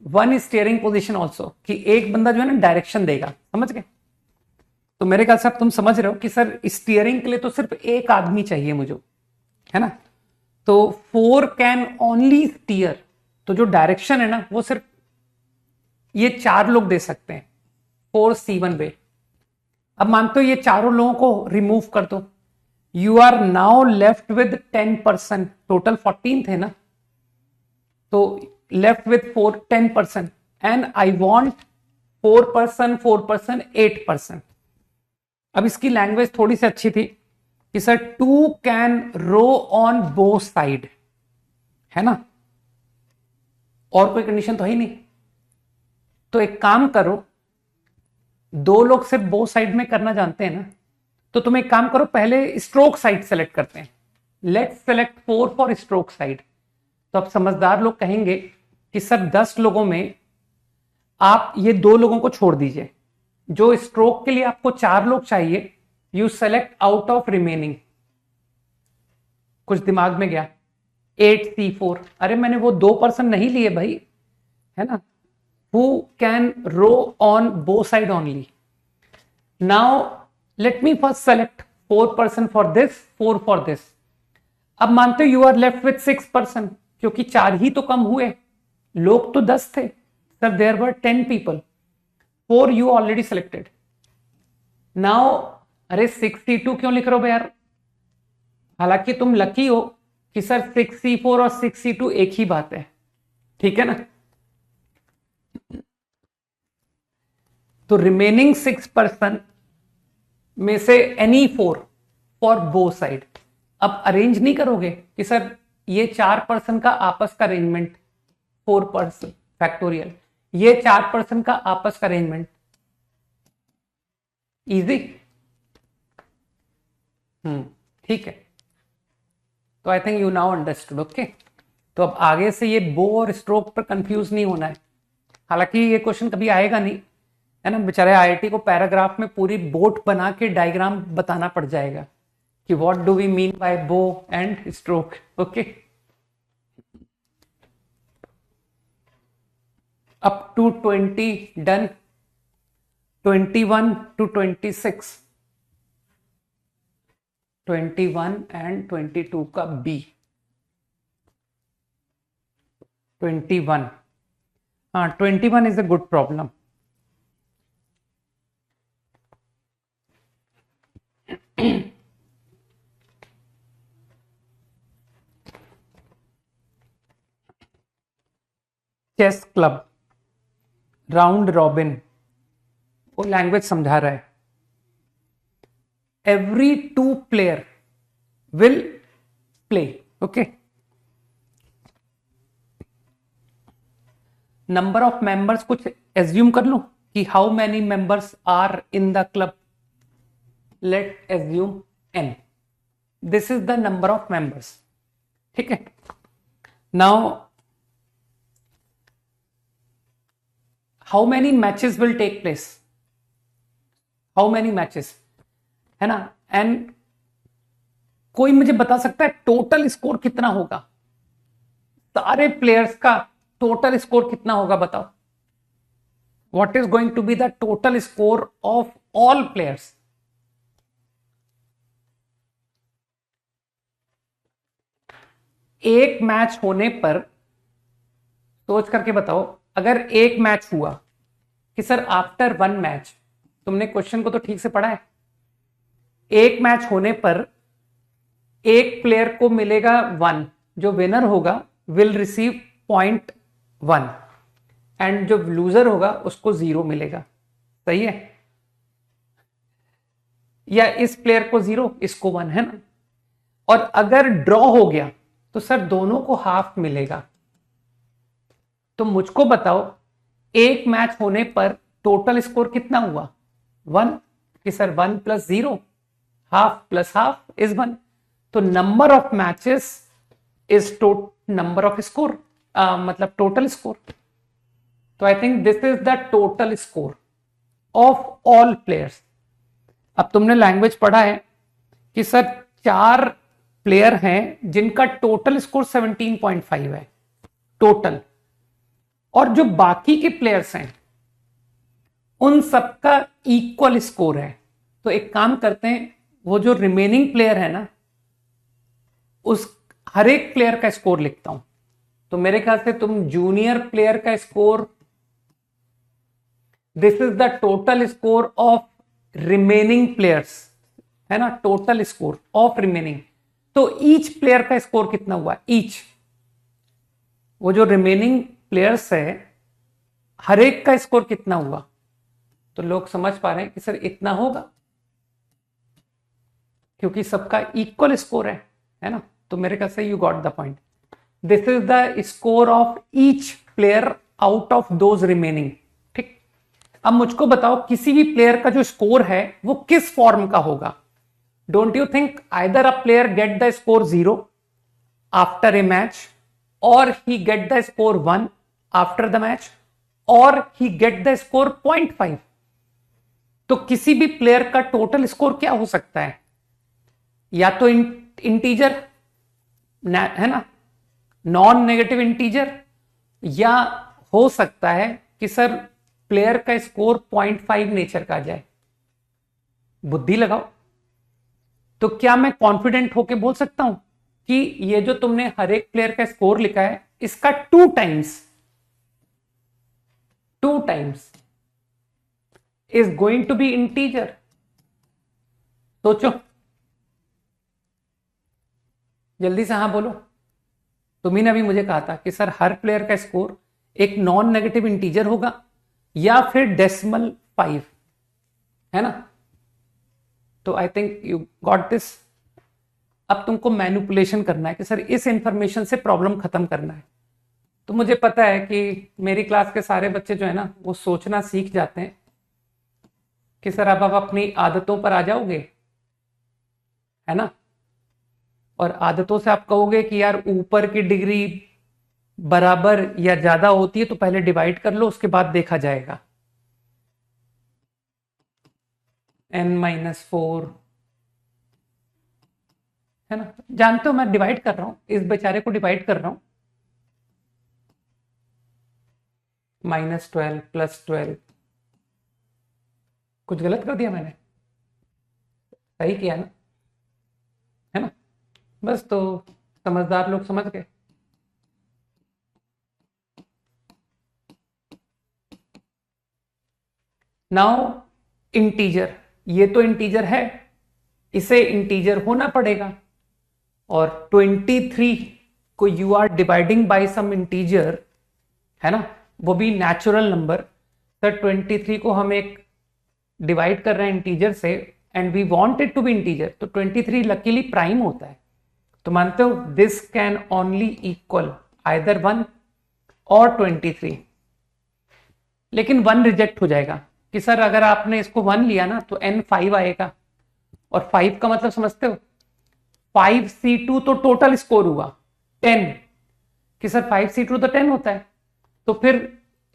one steering position also, कि एक बंदा जो है ना डायरेक्शन देगा, समझ गए। तो मेरे ख्याल से अब तुम समझ रहे हो कि सर स्टीयरिंग के लिए तो सिर्फ एक आदमी चाहिए मुझे, है ना। तो 4 कैन ओनली स्टीयर, तो जो डायरेक्शन है ना वो सिर्फ ये 4 लोग दे सकते हैं। 4C1 वे। अब मानते हो ये चारों लोगों को रिमूव कर दो, you are now left with 10%। Total 14 थे ना, तो left with 10%। And I want 4%, 4%, 8%। अब इसकी लैंग्वेज थोड़ी सी अच्छी थी कि sir 2 can row on both side, है ना, और कोई कंडीशन तो है ही नहीं। तो एक काम करो, 2 लोग सिर्फ बोथ साइड में करना जानते हैं ना, तो तुम एक काम करो, पहले स्ट्रोक साइड सेलेक्ट करते हैं। Let's select 4 for stroke side. तो अब समझदार लोग कहेंगे कि सर 10 लोगों में आप ये 2 लोगों को छोड़ दीजिए, जो स्ट्रोक के लिए आपको 4 लोग चाहिए, you select out of remaining. कुछ दिमाग में गया, 8C4, अरे मैंने वो 2 पर्सन नहीं लिए भाई, है ना, who can row on both side only. Now let me first select 4 person for this, 4 for this. अब मानते हो you are left with 6 person, क्योंकि 4 ही तो कम हुए, लोग तो 10 थे sir, there were 10 people, 4 you already selected. Now अरे 6C2 क्यों लिख रहे हो यार, हालांकि तुम लकी हो कि सर 6C4 और 6C2 एक ही बात है, ठीक है ना. तो रिमेनिंग 6 पर्सन में से एनी 4 फॉर बोथ साइड. अब अरेंज नहीं करोगे कि सर ये 4 पर्सन का आपस का अरेंजमेंट 4 पर्सन फैक्टोरियल, ये 4 पर्सन का आपस का अरेंजमेंट, इजी. ठीक है, तो I think you now understood. Okay, तो अब आगे से ये बो और स्ट्रोक पर कंफ्यूज नहीं होना है. हालांकि ये क्वेश्चन कभी आएगा नहीं, है ना, बेचारे आईआईटी को पैराग्राफ में पूरी बोट बना के डायग्राम बताना पड़ जाएगा कि what do we mean by bow and stroke. Okay, up to 20 done. 21 to 26, 21 and 22 का बी. 21, हाँ 21 is a good problem. Chess club, round robin, वो लैंग्वेज समझा रहा है. Every 2 player will play. Okay, number of members कुछ एज्यूम कर लो कि how many members are in the club. Let assume n. This is the number of members. ठीक है, now how many matches will take place, how many matches, है ना. एंड कोई मुझे बता सकता है टोटल स्कोर कितना होगा, सारे प्लेयर्स का टोटल स्कोर कितना होगा, बताओ. What is going to be the total score of all players. एक मैच होने पर सोच करके बताओ, अगर एक मैच हुआ कि सर आफ्टर 1 मैच, तुमने क्वेश्चन को तो ठीक से पढ़ा है, एक मैच होने पर एक प्लेयर को मिलेगा 1, जो विनर होगा विल रिसीव 0.1 एंड जो लूजर होगा उसको 0 मिलेगा. सही है, या इस प्लेयर को 0, इसको 1, है ना. और अगर ड्रॉ हो गया तो सर दोनों को हाफ मिलेगा. तो मुझको बताओ एक मैच होने पर टोटल स्कोर कितना हुआ, 1, कि सर 1 + 0, हाफ प्लस हाफ इज 1. तो number of matches is number off score, मतलब टोटल स्कोर. तो I think this is the total score of all players. अब तुमने लैंग्वेज पढ़ा है कि सर 4 प्लेयर हैं जिनका टोटल स्कोर 17.5 है टोटल, और जो बाकी के प्लेयर्स हैं उन सबका इक्वल स्कोर है. तो एक काम करते हैं, वो जो रिमेनिंग प्लेयर है ना, उस हर एक प्लेयर का स्कोर लिखता हूं. तो मेरे ख्याल से तुम जूनियर प्लेयर का score, this is the total score of remaining players, है ना, टोटल स्कोर ऑफ रिमेनिंग. तो ईच प्लेयर का स्कोर कितना हुआ, ईच, वो जो रिमेनिंग प्लेयर्स है हर एक का स्कोर कितना हुआ. तो लोग समझ पा रहे हैं कि सर इतना होगा, क्योंकि सबका इक्वल स्कोर है ना. तो मेरे ख्याल से you got the point. This is the score of each player out of those remaining. ठीक, अब मुझको बताओ किसी भी प्लेयर का जो स्कोर है वो किस फॉर्म का होगा. Don't you think either a player get the score 0 after a match, or he get the score 1 after the match, or he get the score 0.5. तो किसी भी प्लेयर का टोटल स्कोर क्या हो सकता है, या तो इंटीजर है ना, नॉन नेगेटिव इंटीजर, या हो सकता है कि सर प्लेयर का स्कोर 0.5 नेचर का जाए। बुद्धि लगाओ। तो क्या मैं कॉन्फिडेंट होके बोल सकता हूं कि ये जो तुमने हर एक प्लेयर का स्कोर लिखा है इसका 2 times is going to be integer? सोचो, जल्दी से हाँ बोलो। तुम्ही ने अभी मुझे कहा था कि सर हर प्लेयर का स्कोर एक नॉन नेगेटिव इंटीजर होगा या फिर डेसिमल 5, है ना? तो I think you got this. अब तुमको मैनिपुलेशन करना है कि सर इस इंफॉर्मेशन से प्रॉब्लम खत्म करना है। तो मुझे पता है कि मेरी क्लास के सारे बच्चे जो है ना वो सोचना सीख जाते हैं कि सर अब आप अपनी आदतों पर आ जाओगे, है ना, और आदतों से आप कहोगे कि यार ऊपर की डिग्री बराबर या ज्यादा होती है तो पहले डिवाइड कर लो, उसके बाद देखा जाएगा। n-4, है ना, जानते हो मैं डिवाइड कर रहा हूं, इस बेचारे को डिवाइड कर रहा हूं, -12 +12। कुछ गलत कर दिया मैंने? सही किया ना, है ना? बस तो समझदार लोग समझ गए। नाउ इंटीजर, ये तो इंटीजर है, इसे इंटीजर होना पड़ेगा। और 23 को you are dividing by some integer, है ना, वो भी नेचुरल नंबर। सर 23 को हम एक डिवाइड कर रहे हैं इंटीजर से and we want it to be integer, तो 23 लकीली प्राइम होता है। तो मानते हो this can only equal either 1 और 23। लेकिन 1 रिजेक्ट हो जाएगा कि सर अगर आपने इसको 1 लिया ना तो n 5 आएगा, और 5 का मतलब समझते हो, 5c2 तो टोटल स्कोर हुआ 10, कि सर 5c2 तो 10 होता है, तो फिर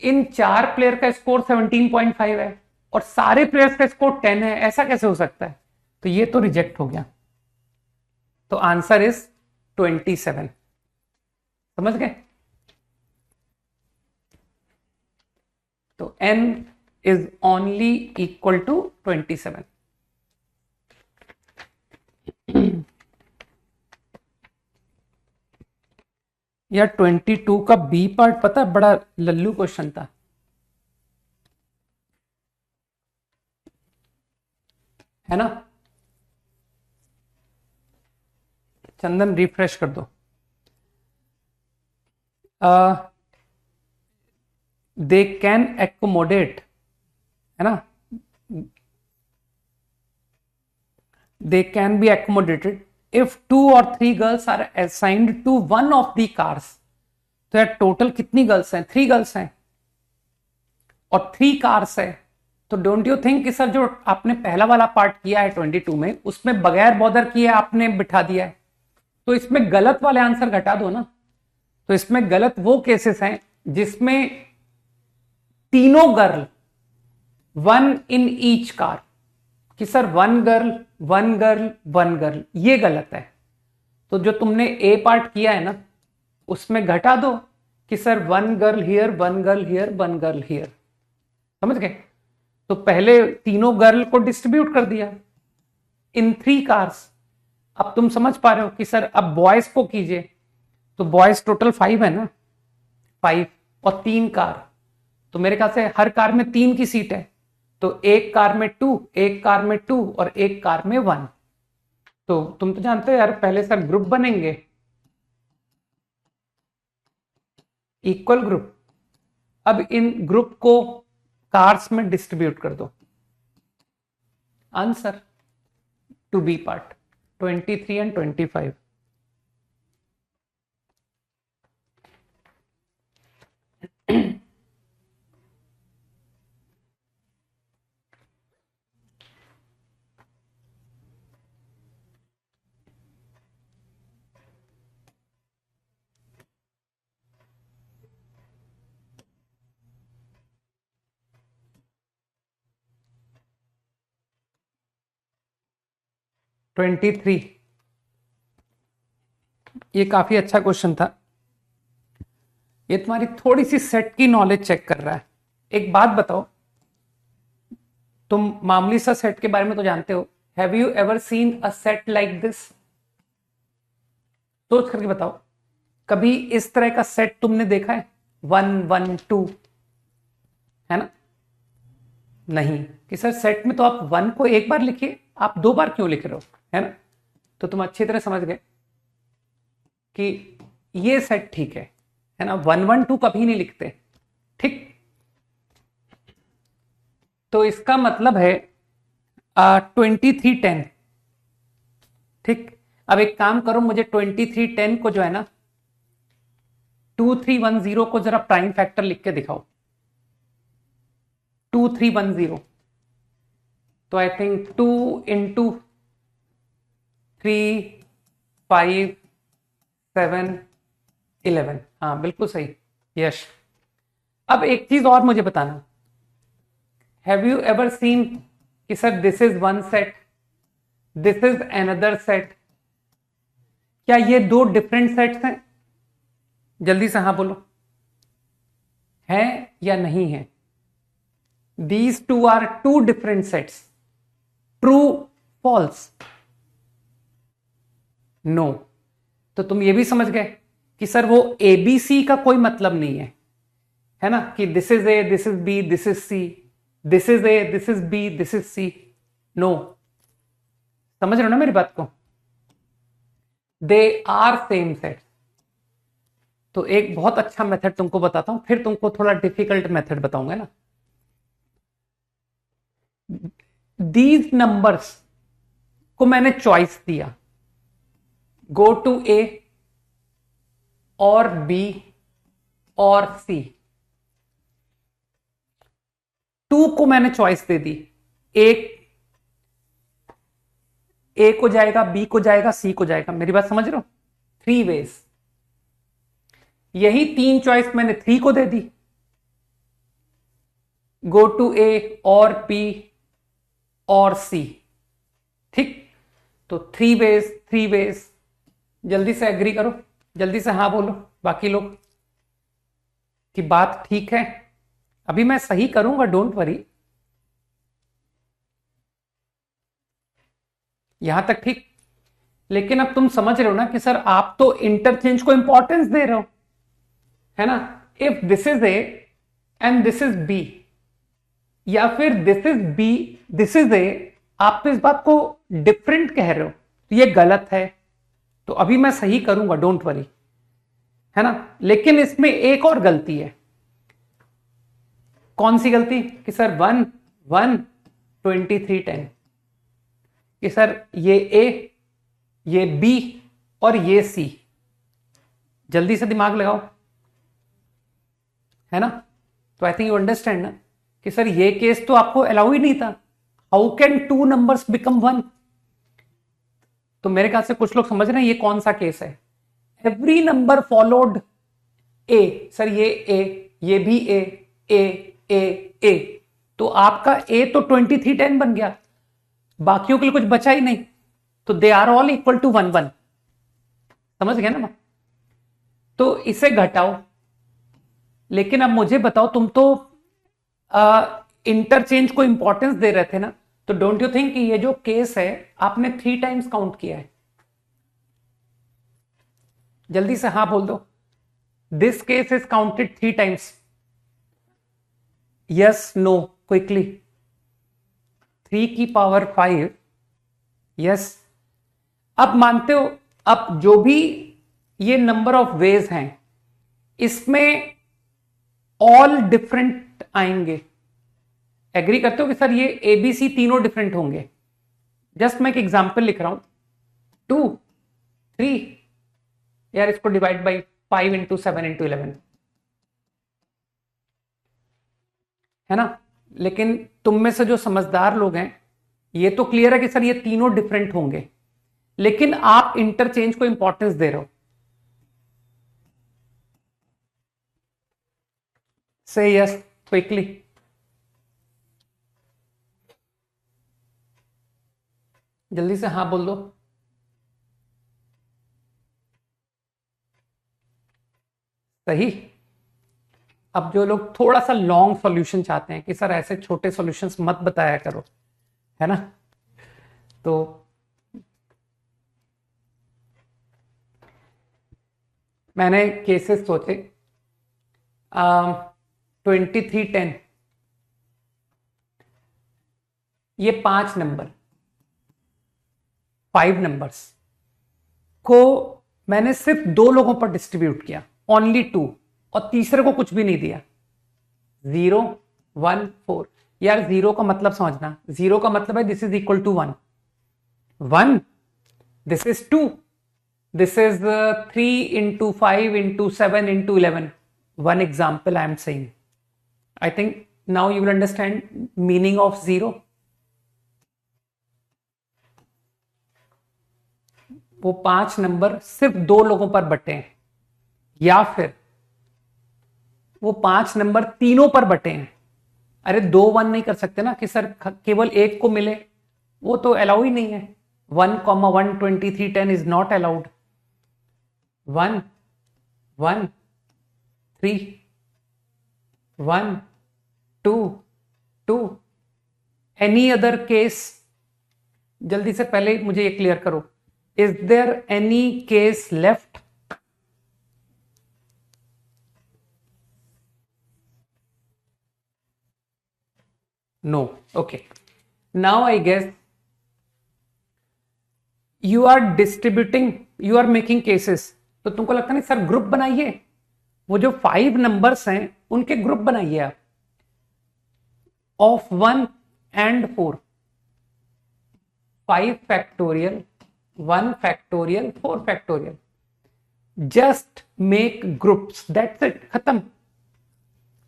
इन 4 प्लेयर का स्कोर 17.5 है और सारे प्लेयर्स का स्कोर 10 है, ऐसा कैसे हो सकता है? तो ये तो रिजेक्ट हो गया। तो आंसर इज 27। समझ गए? तो n is only equal to 27। यार 22 का बी पार्ट पता है, बड़ा लल्लू क्वेश्चन था, है ना? चंदन रिफ्रेश कर दो। दे कैन एकोमोडेट, है ना, they can be accommodated if 2 or 3 girls are assigned to one of the cars। तो यार टोटल कितनी गर्ल्स हैं? 3 गर्ल्स हैं और 3 कार्स है। तो डोंट यू थिंक कि सर जो आपने पहला वाला पार्ट किया है 22 में, उसमें बगैर बॉदर किए आपने बिठा दिया है, तो इसमें गलत वाले आंसर घटा दो ना। तो इसमें गलत वो केसेस हैं जिसमें तीनों गर्ल, 1 इन ईच कार, कि सर 1 गर्ल 1 गर्ल 1 गर्ल, ये गलत है। तो जो तुमने ए पार्ट किया है ना उसमें घटा दो कि सर 1 girl here 1 girl here 1 girl here. समझ गए? तो पहले तीनों गर्ल को डिस्ट्रीब्यूट कर दिया इन 3 कार्स। अब तुम समझ पा रहे हो कि सर अब बॉयज को कीजिए, तो बॉयज टोटल 5 है ना, 5 और 3 कार, तो मेरे ख्याल से हर कार में 3 की सीट है, तो एक कार में 2, एक कार में 2 और एक कार में 1। तो तुम तो जानते हो यार, पहले सर ग्रुप बनेंगे, इक्वल ग्रुप। अब इन ग्रुप को कार्स में डिस्ट्रीब्यूट कर दो। Answer to be part 23 and 25। Twenty three ये काफी अच्छा क्वेश्चन था। ये तुम्हारी थोड़ी सी सेट की नॉलेज चेक कर रहा है। एक बात बताओ, तुम मामूली सा सेट के बारे में तो जानते हो। Have you ever seen a set like this? सोच करके बताओ, कभी इस तरह का सेट तुमने देखा है? 1 1 2, है ना? नहीं। कि सर सेट में तो आप 1 को एक बार लिखिए, आप 2 बार क्यों लिख रहे हो, है ना? तो तुम अच्छी तरह समझ गए कि ये सेट ठीक है ना? 1 1 2 कभी नहीं लिखते, ठीक? तो इसका मतलब है 23 10, ठीक? अब एक काम करो, मुझे 23 10 को जो है ना 2310 को जरा प्राइम फैक्टर लिख के दिखाओ। 2310, तो आई थिंक 2 × 3 5 7 11। हाँ बिल्कुल सही, यश। अब एक चीज और मुझे बताना, हैव यू एवर सीन कि sir this is one set, this is another set? क्या ये दो डिफरेंट सेट्स हैं? जल्दी से हाँ बोलो, है या नहीं है? These two are two different sets. True, false, no. तो तुम ये भी समझ गए कि सर वो एबीसी का कोई मतलब नहीं है ना? कि this is A, this is B, this is C, this is A, this is B, this is C. No. समझ रहे हो ना मेरी बात को? They are same set. तो एक बहुत अच्छा मेथड तुमको बताता हूं, फिर तुमको थोड़ा डिफिकल्ट मेथड बताऊंगा ना। दीज नंबर्स को मैंने चॉइस दिया, गो टू ए और बी और सी। 2 को मैंने चॉइस दे दी, एक ए को जाएगा, बी को जाएगा, सी को जाएगा। मेरी बात समझ रहे हो? 3 वेज। यही 3 चॉइस मैंने 3 को दे दी, गो टू ए और बी और सी, ठीक? तो 3 वेज, 3 वेज। जल्दी से एग्री करो, जल्दी से हाँ बोलो बाकी लोग कि बात ठीक है। अभी मैं सही करूंगा, डोंट वरी। यहां तक ठीक? लेकिन अब तुम समझ रहे हो ना कि सर आप तो इंटरचेंज को इंपॉर्टेंस दे रहे हो, है ना? If this is A and this is B, या फिर this is B, this is A, आप तो इस बात को डिफरेंट कह रहे हो, तो ये गलत है। तो अभी मैं सही करूंगा, डोंट वरी, है ना? लेकिन इसमें एक और गलती है। कौन सी गलती? कि सर 1 1 23 10, कि सर ये ए, ये बी और ये सी। जल्दी से दिमाग लगाओ, है ना? तो आई थिंक यू अंडरस्टैंड ना कि सर ये केस तो आपको अलाउ ही नहीं था। How can 2 numbers become 1? तो मेरे ख्याल से कुछ लोग समझ रहे हैं ये कौन सा केस है। एवरी नंबर फॉलोड ए, सर ये भी ए, ए, ए, ए। तो आपका ए तो 23 10 बन गया, बाकियों के लिए कुछ बचा ही नहीं। तो they are all equal to 1 1। समझ गया ना? तो इसे घटाओ। लेकिन अब मुझे बताओ, तुम तो इंटरचेंज को इंपॉर्टेंस दे रहे थे ना, तो डोंट यू थिंक कि ये जो केस है आपने 3 टाइम्स काउंट किया है? जल्दी से हाँ बोल दो, this case is counted 3 times. Yes, no, quickly. 3 की पावर 5, यस। अब मानते हो, अब जो भी ये नंबर ऑफ वेज हैं इसमें ऑल डिफरेंट आएंगे। एग्री करते हो कि सर ये एबीसी तीनों डिफरेंट होंगे? जस्ट मैं एक एग्जांपल लिख रहा हूं, 2 3, यार इसको डिवाइड बाई 5 × 7 × 11, है ना? लेकिन तुम में से जो समझदार लोग हैं, ये तो क्लियर है कि सर ये तीनों डिफरेंट होंगे, लेकिन आप इंटरचेंज को इंपॉर्टेंस दे रहे हो। से यस क्विकली। जल्दी से हाँ बोल दो। सही। अब जो लोग थोड़ा सा लॉन्ग सॉल्यूशन चाहते हैं कि सर ऐसे छोटे सॉल्यूशंस मत बताया करो, है ना, तो मैंने केसेस सोचे 2310, ये 5 नंबर 5 नंबर्स को मैंने सिर्फ 2 लोगों पर डिस्ट्रीब्यूट किया, ओनली 2, और तीसरे को कुछ भी नहीं दिया। 0 1 4। यार 0 का मतलब समझना, 0 का मतलब है this is equal to 1, 1 this is 2, this is 3 into 5 into 7 into 11. One example I am saying. I think now you will understand meaning of 0. वो 5 नंबर सिर्फ 2 लोगों पर बटे हैं, या फिर वो 5 नंबर तीनों पर बटे हैं। अरे 2 1 नहीं कर सकते ना कि सर केवल एक को मिले, वो तो अलाउ ही नहीं है। 1, 23 10 is not allowed. 1 1 3 1 2 2। Any other case? जल्दी से पहले मुझे ये क्लियर करो, is there any case left? No. Okay, now I guess you are distributing, you are making cases. तो तुमको लगता नहीं सर ग्रुप बनाइए, वो जो 5 नंबर्स हैं उनके ग्रुप बनाइए आप, of 1 and 4, 5 factorial 1 factorial 4 factorial, just make groups, that's it, खत्म।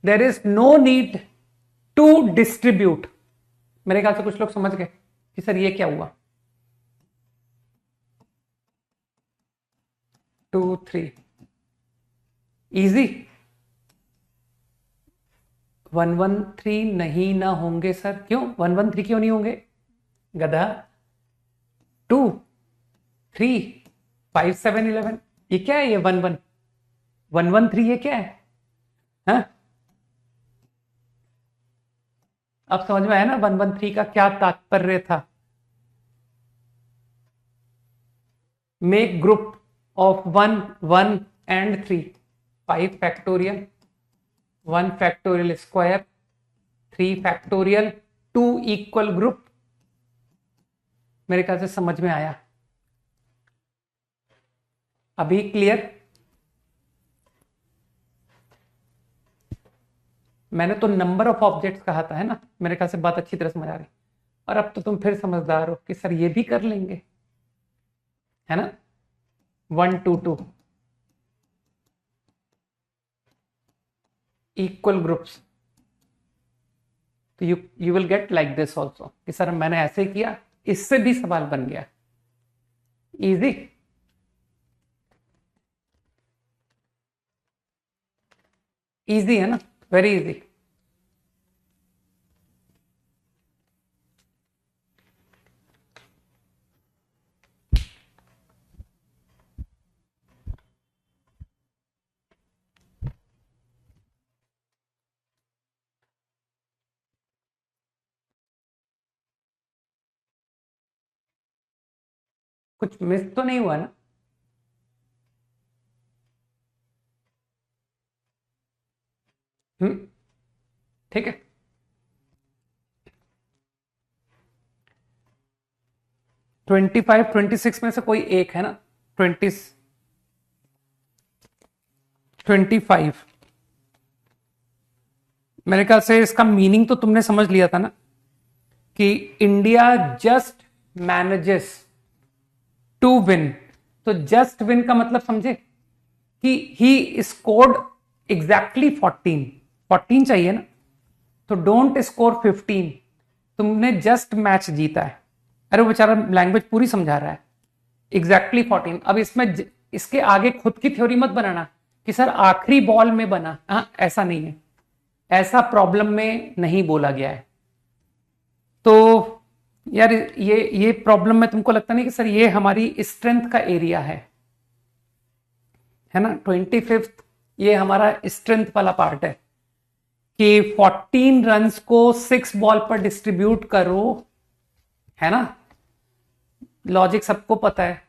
There is no need to distribute. मेरे ख्याल से कुछ लोग समझ गए कि सर ये क्या हुआ। 2 3 इजी। 1 1 3 नहीं ना होंगे सर, क्यों 1 1 3 क्यों नहीं होंगे गधा? 2 3 5 7 11, ये क्या है? ये 1 1 1 1 3 ये क्या है? हाँ, अब समझ में आया ना 1 1 3 का क्या तात्पर्य था? Make group of 1 1 and 3, 5 factorial 1 factorial square 3 factorial 2 equal group। मेरे ख्याल से समझ में आया अभी क्लियर? मैंने तो नंबर ऑफ ऑब्जेक्ट्स कहा था, है ना, मेरे ख्याल से बात अच्छी तरह समझ आ रही। और अब तो तुम फिर समझदार हो कि सर ये भी कर लेंगे, है ना। 1 2 2 equal groups, तो you will get like this also कि सर मैंने ऐसे किया, इससे भी सवाल बन गया। इजी, इजी है ना, वेरी इजी। कुछ मिस तो नहीं हुआ ना? ठीक है। 25 26 में से कोई एक है ना? 25 मेरे ख्याल से इसका मीनिंग तो तुमने समझ लिया था ना कि India just manages to win. तो जस्ट विन का मतलब समझे कि ही स्कोर्ड एग्जैक्टली 14 चाहिए ना, तो डोंट स्कोर 15, तुमने जस्ट मैच जीता है। अरे वो बेचारा लैंग्वेज पूरी समझा रहा है, एग्जैक्टली 14। अब इसमें इसके आगे खुद की थ्योरी मत बनाना कि सर आखिरी बॉल में बना, हाँ ऐसा नहीं है, ऐसा प्रॉब्लम में नहीं बोला गया है। तो यार ये प्रॉब्लम में तुमको लगता नहीं कि सर ये हमारी स्ट्रेंथ का एरिया है ना? 25th ये हमारा स्ट्रेंथ वाला पार्ट है कि 14 रन्स को 6 बॉल पर डिस्ट्रीब्यूट करो, है ना। लॉजिक सबको पता है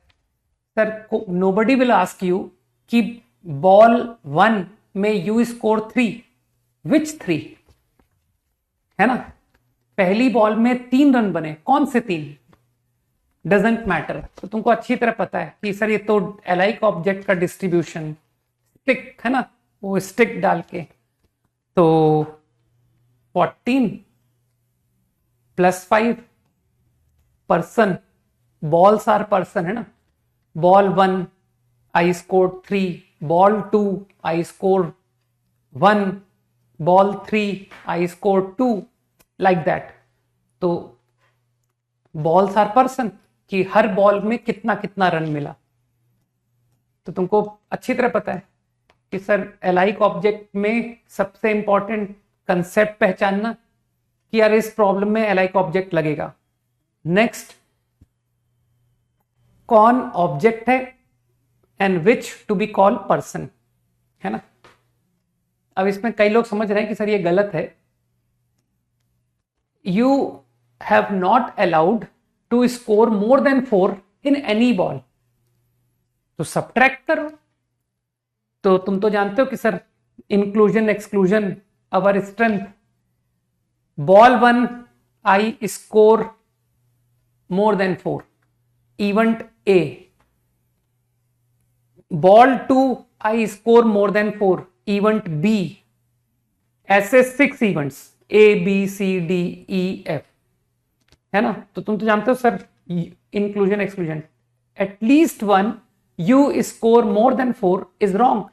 sir. Nobody will ask you कि बॉल 1 में यू स्कोर 3, विच 3, है ना। पहली बॉल में 3 रन बने, कौन से 3, डजेंट मैटर। तो तुमको अच्छी तरह पता है कि सर ये तो एलाइक ऑब्जेक्ट का डिस्ट्रीब्यूशन, स्टिक है ना, वो स्टिक डाल के, तो 14 + 5 पर्सन, बॉल्स आर पर्सन, है ना। Ball 1 I score 3, ball 2 I score 1, ball 3 I score 2, like that. तो बॉल्स आर पर्सन कि हर बॉल में कितना कितना रन मिला। तो तुमको अच्छी तरह पता है कि सर एलाइक ऑब्जेक्ट में सबसे इंपॉर्टेंट कंसेप्ट पहचानना कि यार इस प्रॉब्लम में एलाइक ऑब्जेक्ट लगेगा। नेक्स्ट, कौन ऑब्जेक्ट है and which to be called person, है ना। अब इसमें कई लोग समझ रहे हैं कि सर ये गलत है। You have not allowed to score more than 4 in any ball, तो सब्ट्रैक्ट करो। तो तुम तो जानते हो कि sir inclusion exclusion our strength. Ball 1 I score more than 4, event A. Ball 2 I score more than 4, event B. ऐसे 6 events A B C D E F, है ना। तो तुम तो जानते हो sir inclusion exclusion, at least 1 you score more than 4 is wrong.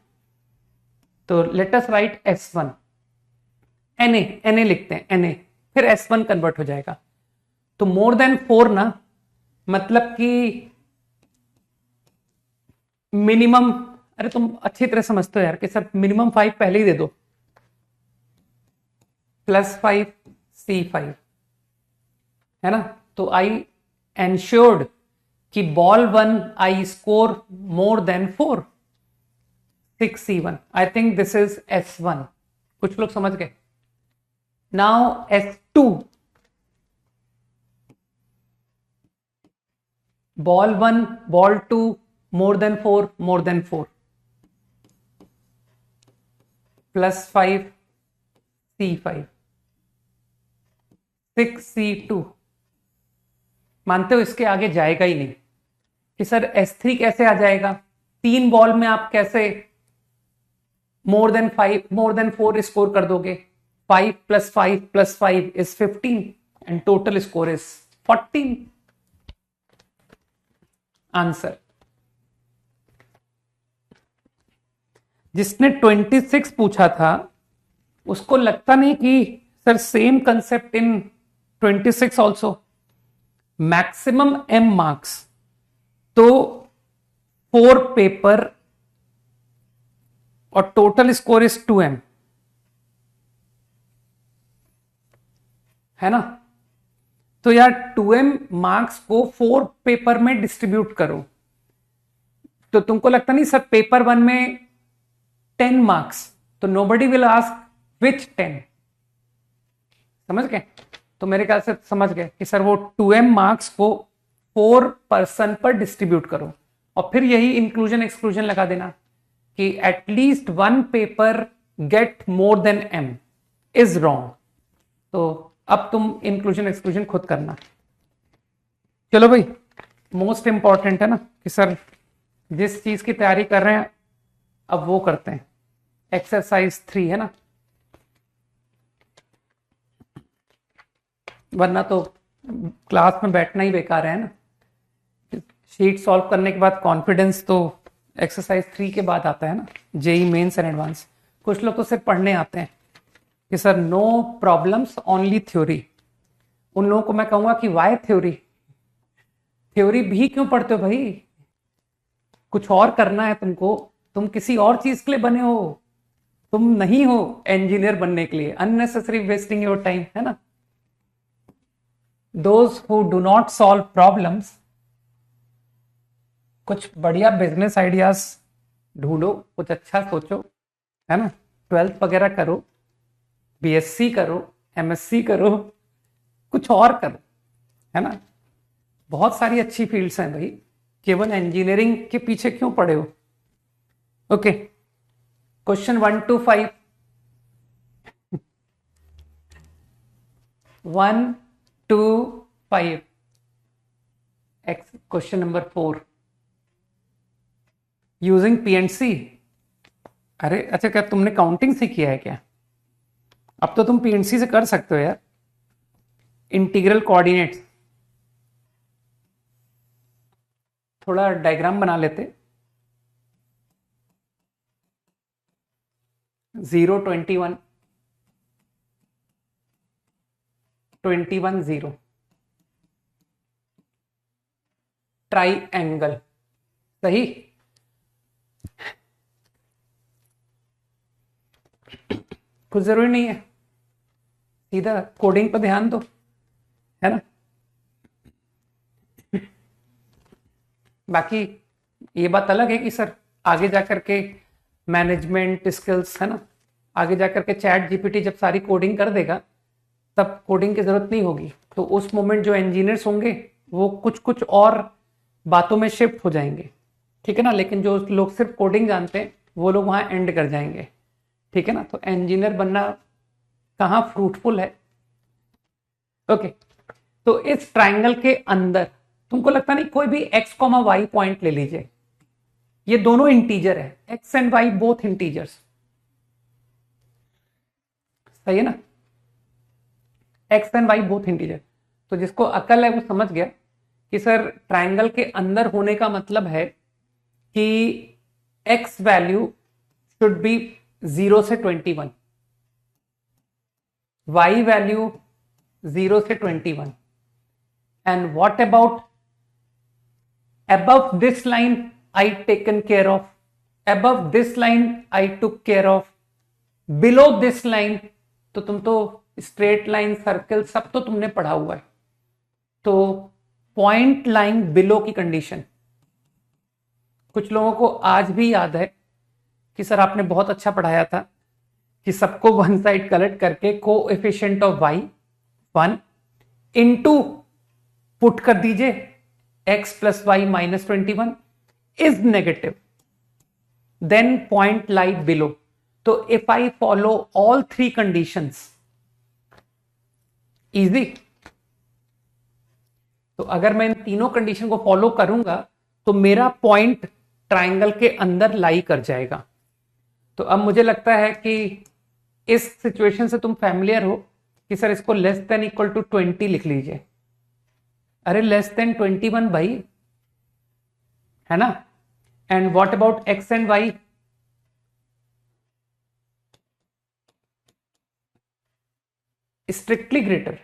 तो let us write S1, Na लिखते हैं, Na, फिर S1 कन्वर्ट हो जाएगा। तो मोर देन 4 ना, मतलब कि मिनिमम, अरे तुम अच्छी तरह समझते हो यार कि सर मिनिमम 5 पहले ही दे दो, +5 C5, है ना। तो आई एंश्योर्ड कि ball 1 I score more than 4, 6 C1। I think this is S1। कुछ लोग समझ गए। नाउ S2, बॉल 1 बॉल 2 मोर देन 4, मोर देन 4, +5 C5, 6 C2। मानते हो इसके आगे जाएगा ही नहीं कि सर S3 कैसे आ जाएगा। 3 बॉल में आप कैसे मोर देन 4 स्कोर कर दोगे। 5 + 5 + 5 is 15 and total score is 14। Answer. जिसने 26 पूछा था उसको लगता नहीं कि sir same concept in 26 also. Maximum M marks, तो 4 पेपर और टोटल स्कोर इज 2M, है ना। तो यार 2M मार्क्स को 4 पेपर में डिस्ट्रीब्यूट करो। तो तुमको लगता नहीं सर पेपर 1 में 10 मार्क्स, तो नोबडी विल आस्क विच 10, समझ गए। तो मेरे ख्याल से समझ गए कि सर वो 2M मार्क्स को 4 पर्सन पर डिस्ट्रीब्यूट करो, और फिर यही इंक्लूजन एक्सक्लूजन लगा देना कि at least 1 paper get more than M is wrong. तो अब तुम इंक्लूजन एक्सक्लूजन खुद करना। चलो भाई, मोस्ट इंपॉर्टेंट है ना कि सर जिस चीज की तैयारी कर रहे हैं अब वो करते हैं। एक्सरसाइज 3 है ना, वरना तो क्लास में बैठना ही बेकार है ना। शीट सॉल्व करने के बाद कॉन्फिडेंस तो एक्सरसाइज 3 के बाद आता है ना, जेई मेंस एंड एडवांस। कुछ लोग तो सिर्फ पढ़ने आते हैं कि sir no problems only theory. उन लोगों को मैं कहूंगा कि वाई थ्योरी, थ्योरी भी क्यों पढ़ते हो भाई, कुछ और करना है तुमको। तुम किसी और चीज के लिए बने हो, तुम नहीं हो इंजीनियर बनने के लिए। अननेसेसरी वेस्टिंग योर टाइम, है ना। Those who do not solve problems, कुछ बढ़िया बिजनेस आइडियाज ढूंढो, कुछ अच्छा सोचो, है ना, 12th वगैरह करो, बीएससी करो, एमएससी करो, कुछ और करो, है ना, बहुत सारी अच्छी फील्ड्स हैं भाई, केवल इंजीनियरिंग के पीछे क्यों पड़े हो। Okay, question 1 to 5, 1 to 5, question number 4, using PNC. अरे अच्छा, क्या तुमने काउंटिंग से किया है क्या? अब तो तुम पीएनसी से कर सकते हो यार। इंटीग्रल कोऑर्डिनेट्स, थोड़ा डायग्राम बना लेते। 0 21 21 0 ट्राइएंगल, सही। कुछ जरूरी नहीं है, सीधा कोडिंग पर ध्यान दो, है ना। बाकी ये बात अलग है कि सर आगे जाकर के मैनेजमेंट स्किल्स, है ना, आगे जाकर के चैट जीपीटी जब सारी कोडिंग कर देगा तब कोडिंग की जरूरत नहीं होगी, तो उस मोमेंट जो इंजीनियर्स होंगे वो कुछ कुछ और बातों में शिफ्ट हो जाएंगे, ठीक है ना। लेकिन जो लोग सिर्फ कोडिंग जानते हैं वो लोग वहां एंड कर जाएंगे, ठीक है ना। तो इंजीनियर बनना कहाँ फ्रूटफुल है। ओके, तो इस ट्राइंगल के अंदर तुमको लगता नहीं, कोई भी x, y पॉइंट ले लीजिए, ये दोनों इंटीजर है, x and y both integers, सही है ना, x and y both integer. तो जिसको अकल है वो समझ गया कि सर ट्राइंगल के अंदर होने का मतलब है कि x वैल्यू शुड बी 0 से 21, y वैल्यू 0 से 21, and what about above this line I taken care of, above this line I took care of, below this line, तो तुम तो स्ट्रेट लाइन, सर्कल सब तो तुमने पढ़ा हुआ है। तो पॉइंट लाइन बिलो की कंडीशन कुछ लोगों को आज भी याद है कि सर आपने बहुत अच्छा पढ़ाया था कि सबको वन साइड कलेक्ट करके coefficient of y 1 into put कर दीजिए x plus Y minus 21 is negative, then point lie below. तो if I follow all three conditions, easy. तो अगर मैं इन तीनों कंडीशन को फॉलो करूंगा तो मेरा पॉइंट ट्राइंगल के अंदर लाई कर जाएगा। तो अब मुझे लगता है कि इस सिचुएशन से तुम फैमिलियर हो कि सर इसको लेस देन इक्वल टू 20 लिख लीजिए। अरे लेस देन 21 भाई, है ना। And what about x and y, strictly greater,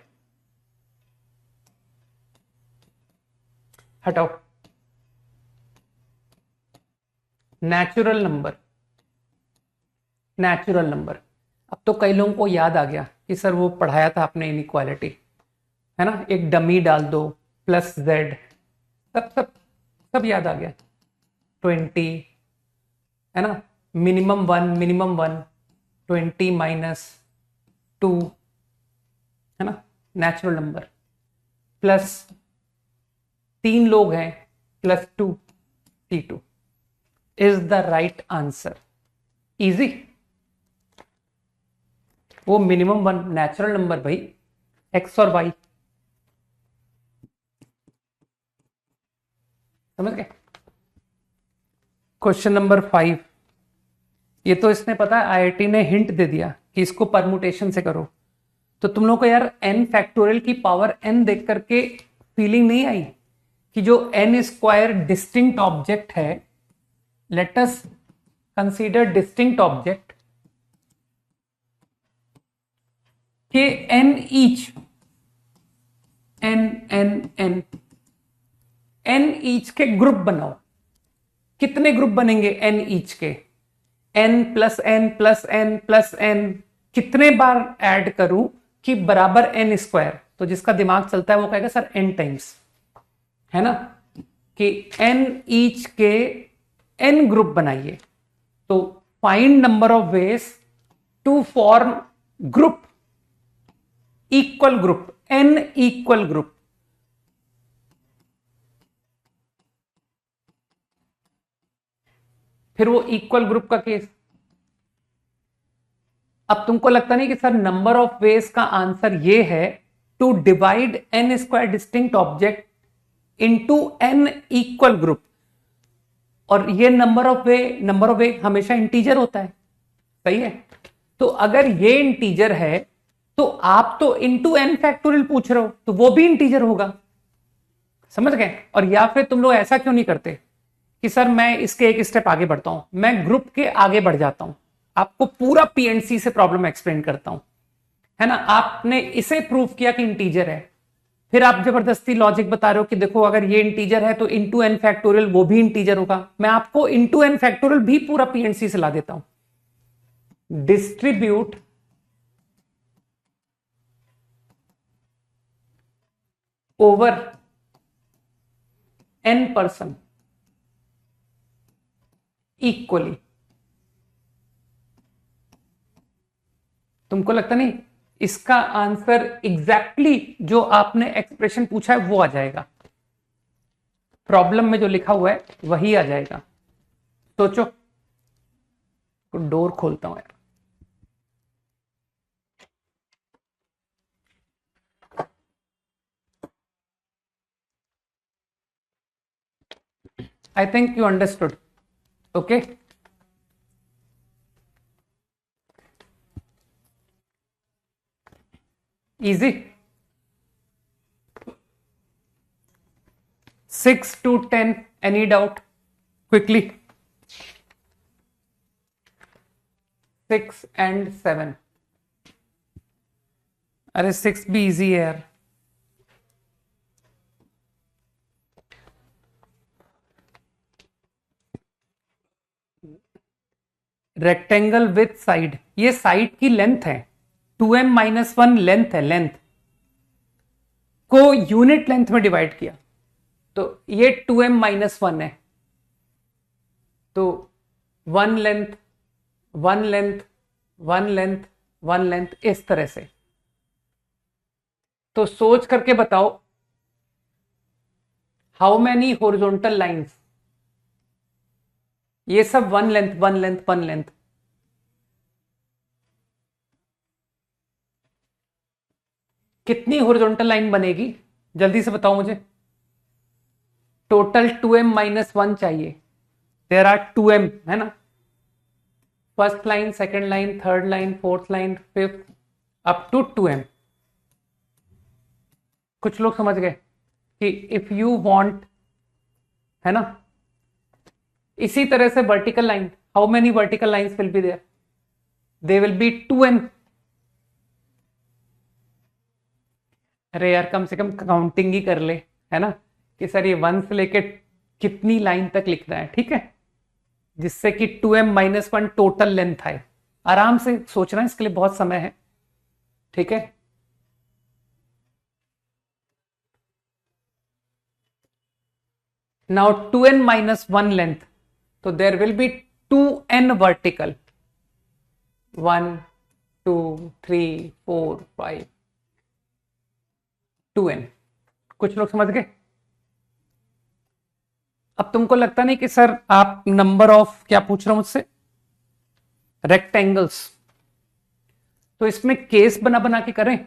हटाओ, नेचुरल नंबर, नेचुरल नंबर। अब तो कई लोगों को याद आ गया कि सर वो पढ़ाया था आपने इनइक्वालिटी, है ना, एक डमी डाल दो प्लस जेड, सब सब सब याद आ गया। 20, है ना, मिनिमम 1 20 माइनस 2, है ना, नेचुरल नंबर, प्लस 3 लोग हैं plus 2 T2 is the right answer. Easy. वो मिनिमम 1 नेचुरल नंबर भाई, एक्स और वाई, समझ गए। क्वेश्चन नंबर 5, ये तो इसने पता है, आईआईटी ने हिंट दे दिया कि इसको परमुटेशन से करो। तो तुम लोग को यार n फैक्टोरियल की पावर n देख करके फीलिंग नहीं आई कि जो n स्क्वायर डिस्टिंक्ट ऑब्जेक्ट है, let us consider distinct object के n ईच, n ईच के ग्रुप बनाओ। कितने ग्रुप बनेंगे n ईच के? n plus n plus n plus n, कितने बार ऐड करूं कि बराबर n स्क्वायर? तो जिसका दिमाग चलता है वो कहेगा सर n टाइम्स, है ना, कि n ईच के n ग्रुप बनाइए। तो find number of ways to form group, equal group, n equal group. फिर वो इक्वल ग्रुप का केस। अब तुमको लगता नहीं कि सर नंबर ऑफ वेज का आंसर ये है to divide n square distinct object into n equal group, और ये नंबर ऑफ वे हमेशा इंटीजर होता है, सही है। तो अगर ये इंटीजर है तो आप तो इनटू n फैक्टोरियल पूछ रहे हो, तो वो भी इंटीजर होगा, समझ गए। और या फिर तुम लोग ऐसा क्यों नहीं करते कि सर मैं इसके एक स्टेप आगे बढ़ता हूं, मैं ग्रुप के आगे बढ़ जाता हूं, आपको पूरा पीएनसी से प्रॉब्लम एक्सप्लेन करता हूं, है ना। आपने इसे प्रूव किया कि इंटीजर है, फिर आप जबरदस्ती लॉजिक बता रहे हो कि देखो अगर ये इंटीजर है तो इंटू एन फैक्टोरियल वो भी इंटीजर होगा। मैं आपको इंटू एन फैक्टोरियल भी पूरा पीएनसी से ला देता हूं। Distribute over n person equally. तुमको लगता नहीं इसका आंसर एग्जैक्टली जो आपने एक्सप्रेशन पूछा है वो आ जाएगा, प्रॉब्लम में जो लिखा हुआ है वही आ जाएगा। सोचो, तो डोर खोलता हूं यार। I think you understood. Okay. Easy. 6 to 10. Any doubt? Quickly. 6 and 7. अरे 6 भी easy है यार। रेक्टेंगल विथ साइड, ये साइड की लेंथ है, 2m माइनस 1 लेंथ है, लेंथ को यूनिट लेंथ में डिवाइड किया तो ये 2m माइनस 1 है, तो 1 लेंथ 1 लेंथ 1 लेंथ 1 लेंथ, इस तरह से। तो सोच करके बताओ हाउ मैनी हॉरिजॉन्टल लाइंस, ये सब 1 लेंथ 1 लेंथ 1 लेंथ, कितनी हॉरिजॉन्टल लाइन बनेगी जल्दी से बताओ मुझे। टोटल 2m माइनस 1 चाहिए, देयर आर 2m, है ना। First line, second line, third line, fourth line, fifth, up to 2m। कुछ लोग समझ गए कि इफ यू वांट, है ना। इसी तरह से vertical line, how many vertical lines will be there, they will be 2n। अरे यार कम से कम काउंटिंग ही कर ले, है ना, कि सर ये 1 से लेके कितनी लाइन तक लिखना है, ठीक है, जिससे कि 2m माइनस 1 टोटल लेंथ आए। आराम से सोचना, इसके लिए बहुत समय है, ठीक है। नाउ 2n माइनस 1 लेंथ, तो there will be 2n vertical, 1 2 3 4 5, 2n। कुछ लोग समझ गए। अब तुमको लगता नहीं कि सर आप नंबर ऑफ क्या पूछ रहे हो मुझसे, रेक्टेंगल्स, तो इसमें केस बना बना के करें,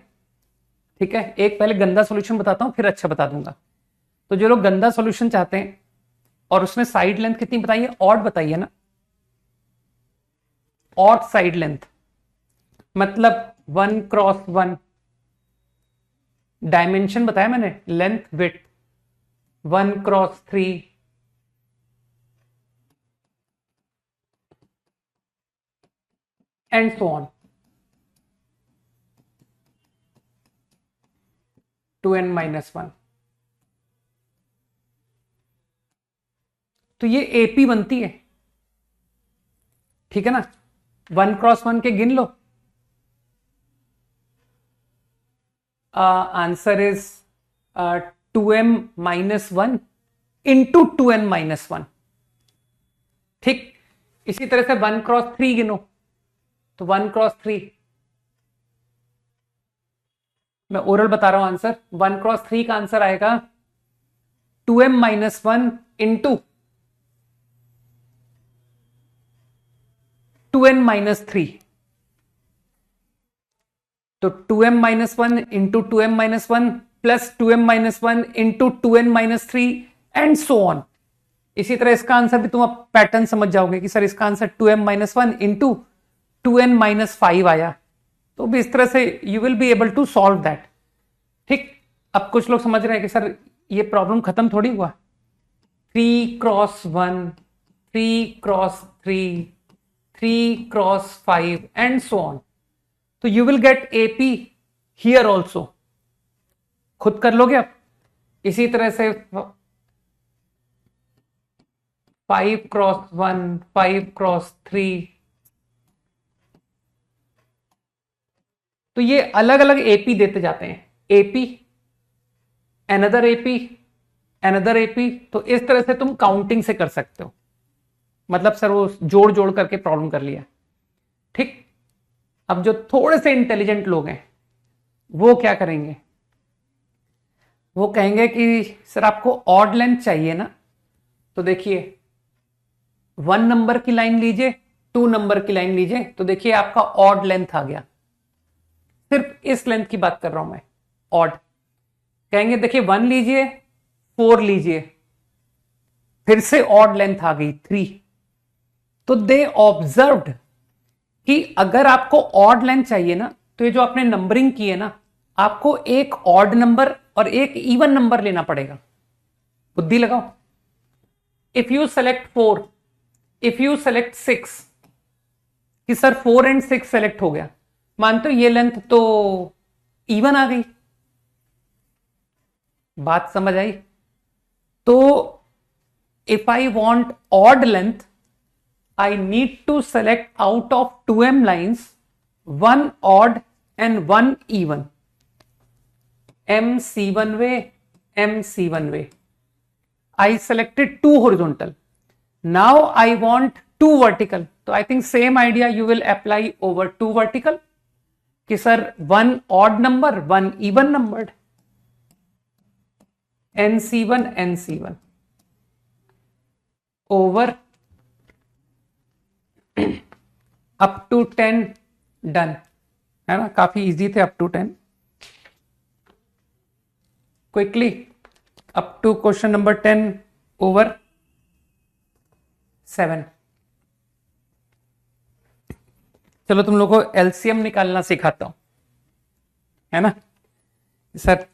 ठीक है। एक पहले गंदा सॉल्यूशन बताता हूं, फिर अच्छा बता दूंगा। तो जो लोग गंदा सॉल्यूशन चाहते हैं और उसमें साइड लेंथ कितनी बताइए, ऑड बताइए ना, ऑड साइड लेंथ, मतलब 1 क्रॉस 1, डायमेंशन बताया मैंने, length width 1 cross 3, and so on, 2n minus 1। तो ये एपी बनती है, ठीक है ना। 1 क्रॉस 1 के गिन लो, answer is 2m minus 1 into 2n minus 1, ठीक। इसी तरह से 1 क्रॉस 3 गिनो, तो 1 क्रॉस 3, मैं ओरल बता रहा हूं आंसर, 1 क्रॉस 3 का आंसर आएगा 2m-1 इंटू 2n-3, तो 2m-1 into 2m-1 plus 2m-1 into 2n-3 and so on. इसी तरह इसका आंसर भी तुम अब पैटर्न समझ जाओगे कि सर इसका आंसर 2m-1 इंटू 2n-5 आया, तो भी इस तरह से you will be able to solve that. ठीक, अब कुछ लोग समझ रहे हैं कि सर ये प्रॉब्लम खत्म थोड़ी हुआ, 3 cross 1, 3 cross 3, 3 cross 5 and so on, तो you will get AP here also. खुद कर लोगे आप। इसी तरह से 5 क्रॉस 1, 5 क्रॉस 3, तो ये अलग अलग एपी देते जाते हैं, AP, another AP, another AP. तो इस तरह से तुम काउंटिंग से कर सकते हो, मतलब सर वो जोड़ जोड़ करके प्रॉब्लम कर लिया। ठीक, अब जो थोड़े से इंटेलिजेंट लोग हैं वो क्या करेंगे, वो कहेंगे कि सर आपको ऑड लेंथ चाहिए ना, तो देखिए 1 नंबर की लाइन लीजिए, 2 नंबर की लाइन लीजिए, तो देखिए आपका ऑड लेंथ आ गया। सिर्फ इस लेंथ की बात कर रहा हूं मैं, ऑड। कहेंगे देखिए 1 लीजिए, 4 लीजिए, फिर से ऑड लेंथ आ गई 3। तो दे ऑब्जर्व्ड कि अगर आपको ऑड लेंथ चाहिए ना, तो ये जो आपने नंबरिंग की है ना, आपको एक ऑड नंबर और एक इवन नंबर लेना पड़ेगा। बुद्धि लगाओ। If you select 4, if you select 6, कि सर 4 एंड 6 सेलेक्ट हो गया, मानते हो ये लेंथ तो इवन आ गई, बात समझ आई? तो if I want odd length, I need to select out of 2m lines 1 odd and 1 even. MC one way, MC one way. I selected 2 horizontal. Now I want 2 vertical. So I think same idea you will apply over 2 vertical. कि सर 1 odd number, 1 even numbered. NC1, NC1 over up to 10 done, है ना? काफी इजी थे up to 10। Quickly up to question number 10 over 7। चलो तुम लोगों को एलसीएम निकालना सिखाता हूं, है ना? सर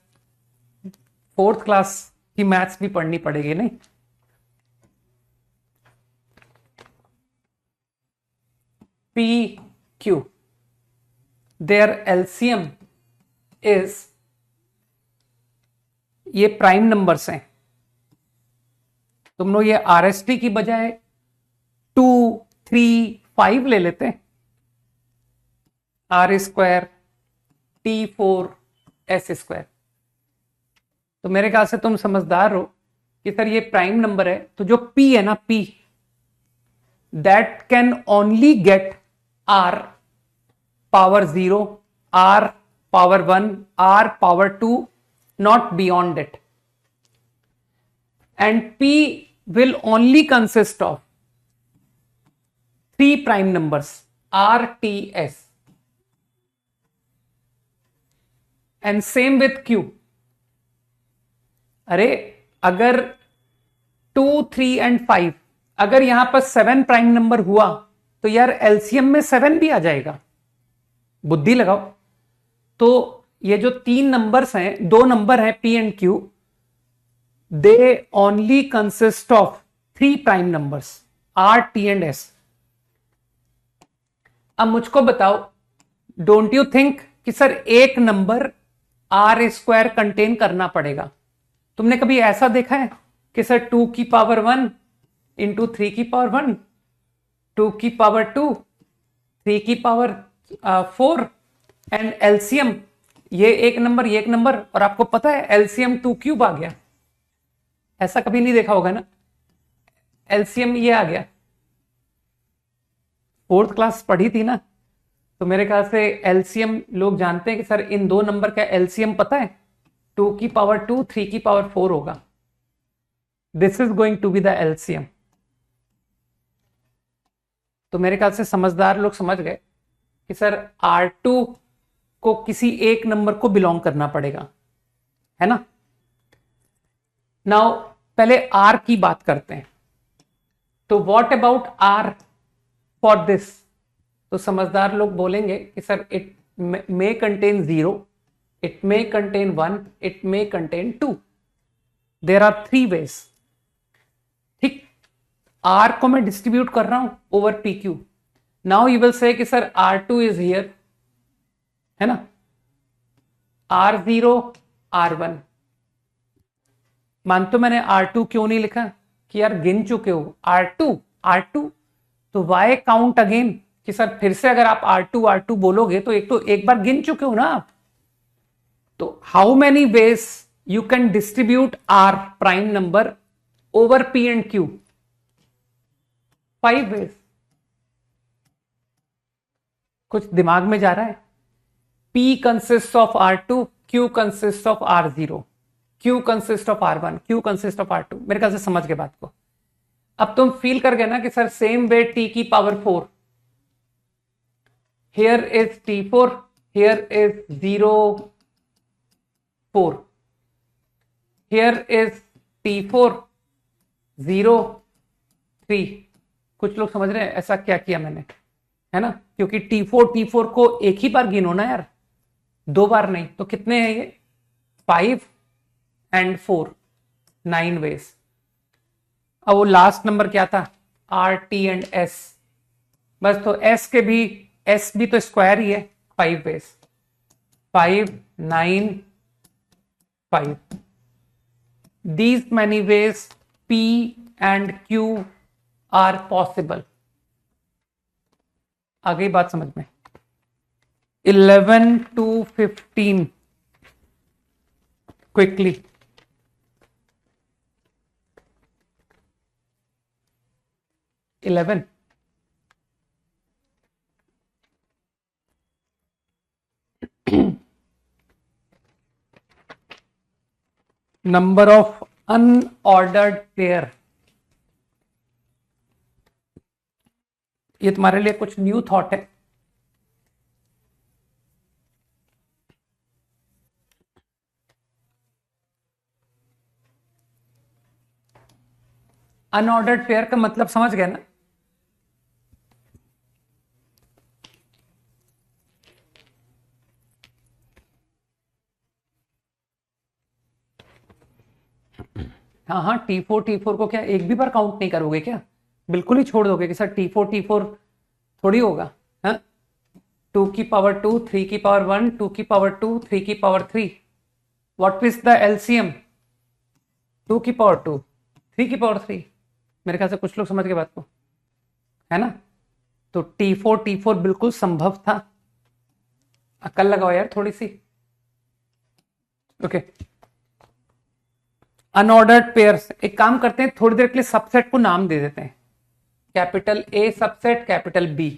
4th क्लास की मैथ्स भी पढ़नी पड़ेगी नहीं? PQ, their LCM is, ये प्राइम नंबर्स हैं, तुम लोग ये RST की बजाय 2, 3, 5 ले लेते हैं, R² T4 S²। तो मेरे ख्याल से तुम समझदार हो कि सर ये प्राइम नंबर है, तो जो P है ना, P that can only get R power 0, R power 1, R power 2, not beyond it. And P will only consist of 3 prime numbers, R, T, S. And same with Q. अरे अगर 2, 3 and 5, अगर यहां पर 7 प्राइम नंबर हुआ तो यार एलसीएम में 7 भी आ जाएगा। बुद्धि लगाओ। तो ये जो 3 नंबर्स हैं, 2 नंबर हैं P and Q, they only consist of 3 prime numbers R, T and S। अब मुझको बताओ, डोंट यू थिंक कि सर एक नंबर R² कंटेन करना पड़ेगा? तुमने कभी ऐसा देखा है कि सर 2 की पावर 1 इंटू 3 की पावर 1, 2 की पावर 2, 3 की पावर 4 एंड एलसीएम ये एक नंबर, ये एक नंबर, और आपको पता है एलसीएम 2 क्यूब आ गया? ऐसा कभी नहीं देखा होगा ना? एलसीएम ये आ गया, फोर्थ क्लास पढ़ी थी ना, तो मेरे ख्याल से एलसीएम लोग जानते हैं कि सर इन दो नंबर का एलसीएम पता है, 2 की पावर 2 3 की पावर 4 होगा। This is going to be the LCM. तो मेरे ख्याल से समझदार लोग समझ गए कि सर R2 को किसी एक नंबर को बिलोंग करना पड़ेगा, है ना। नाउ पहले R की बात करते हैं। तो what about R for this? तो समझदार लोग बोलेंगे कि sir it may contain 0, it may contain 1, it may contain 2। There are 3 ways. ठीक, R को मैं डिस्ट्रीब्यूट कर रहा हूं over PQ। Now you will say कि सर R2 इज हियर, है ना, R0 R1। मानते हो मैंने R2 क्यों नहीं लिखा कि यार गिन चुके हो R2 R2, तो वाई काउंट अगेन कि सर फिर से अगर आप R2 R2 बोलोगे तो एक बार गिन चुके हो ना आप। तो how many ways you can distribute R prime number over P and Q? 5 ways. कुछ दिमाग में जा रहा है? P consists of R2, Q consists of R0, Q consists of R1, Q consists of R2। मेरे ख्याल से समझ गए बात को। अब तुम फील कर गए ना कि sir same way T⁴, here is T4, here is 0 4, here is T4 0 3। कुछ लोग समझ रहे हैं ऐसा क्या किया मैंने, है ना, क्योंकि T4 को एक ही बार गिनो ना यार, 2 बार नहीं। तो कितने हैं ये? 5 and 4, 9 वेज। अब वो लास्ट नंबर क्या था? R T and S। बस, तो S भी तो स्क्वायर ही है, 5 veg. 5 9 5। These many ways P and Q are possible। आ गई बात समझ में? 11 to 15 quickly. Eleven, number of unordered pair. ये तुम्हारे लिए कुछ न्यू थॉट है। अनऑर्डर्ड पेयर का मतलब समझ गए ना? हाँ हाँ, T4 को क्या एक भी बार काउंट नहीं करोगे क्या? बिल्कुल ही छोड़ दोगे कि सर T4 थोड़ी होगा। हाँ, 2 की पावर 2 3 की पावर 1 2 की पावर 2 3 की power 3। What is the LCM? 2 की पावर 2 3 की पावर 3। मेरे ख्याल से कुछ लोग समझ गए बात को, है ना। तो T4 बिल्कुल संभव था। अक्ल लगाओ यार थोड़ी सी। Okay, unordered pairs. एक काम करते हैं, थोड़ी देर के लिए सबसेट को नाम दे देते हैं, capital A subset capital B।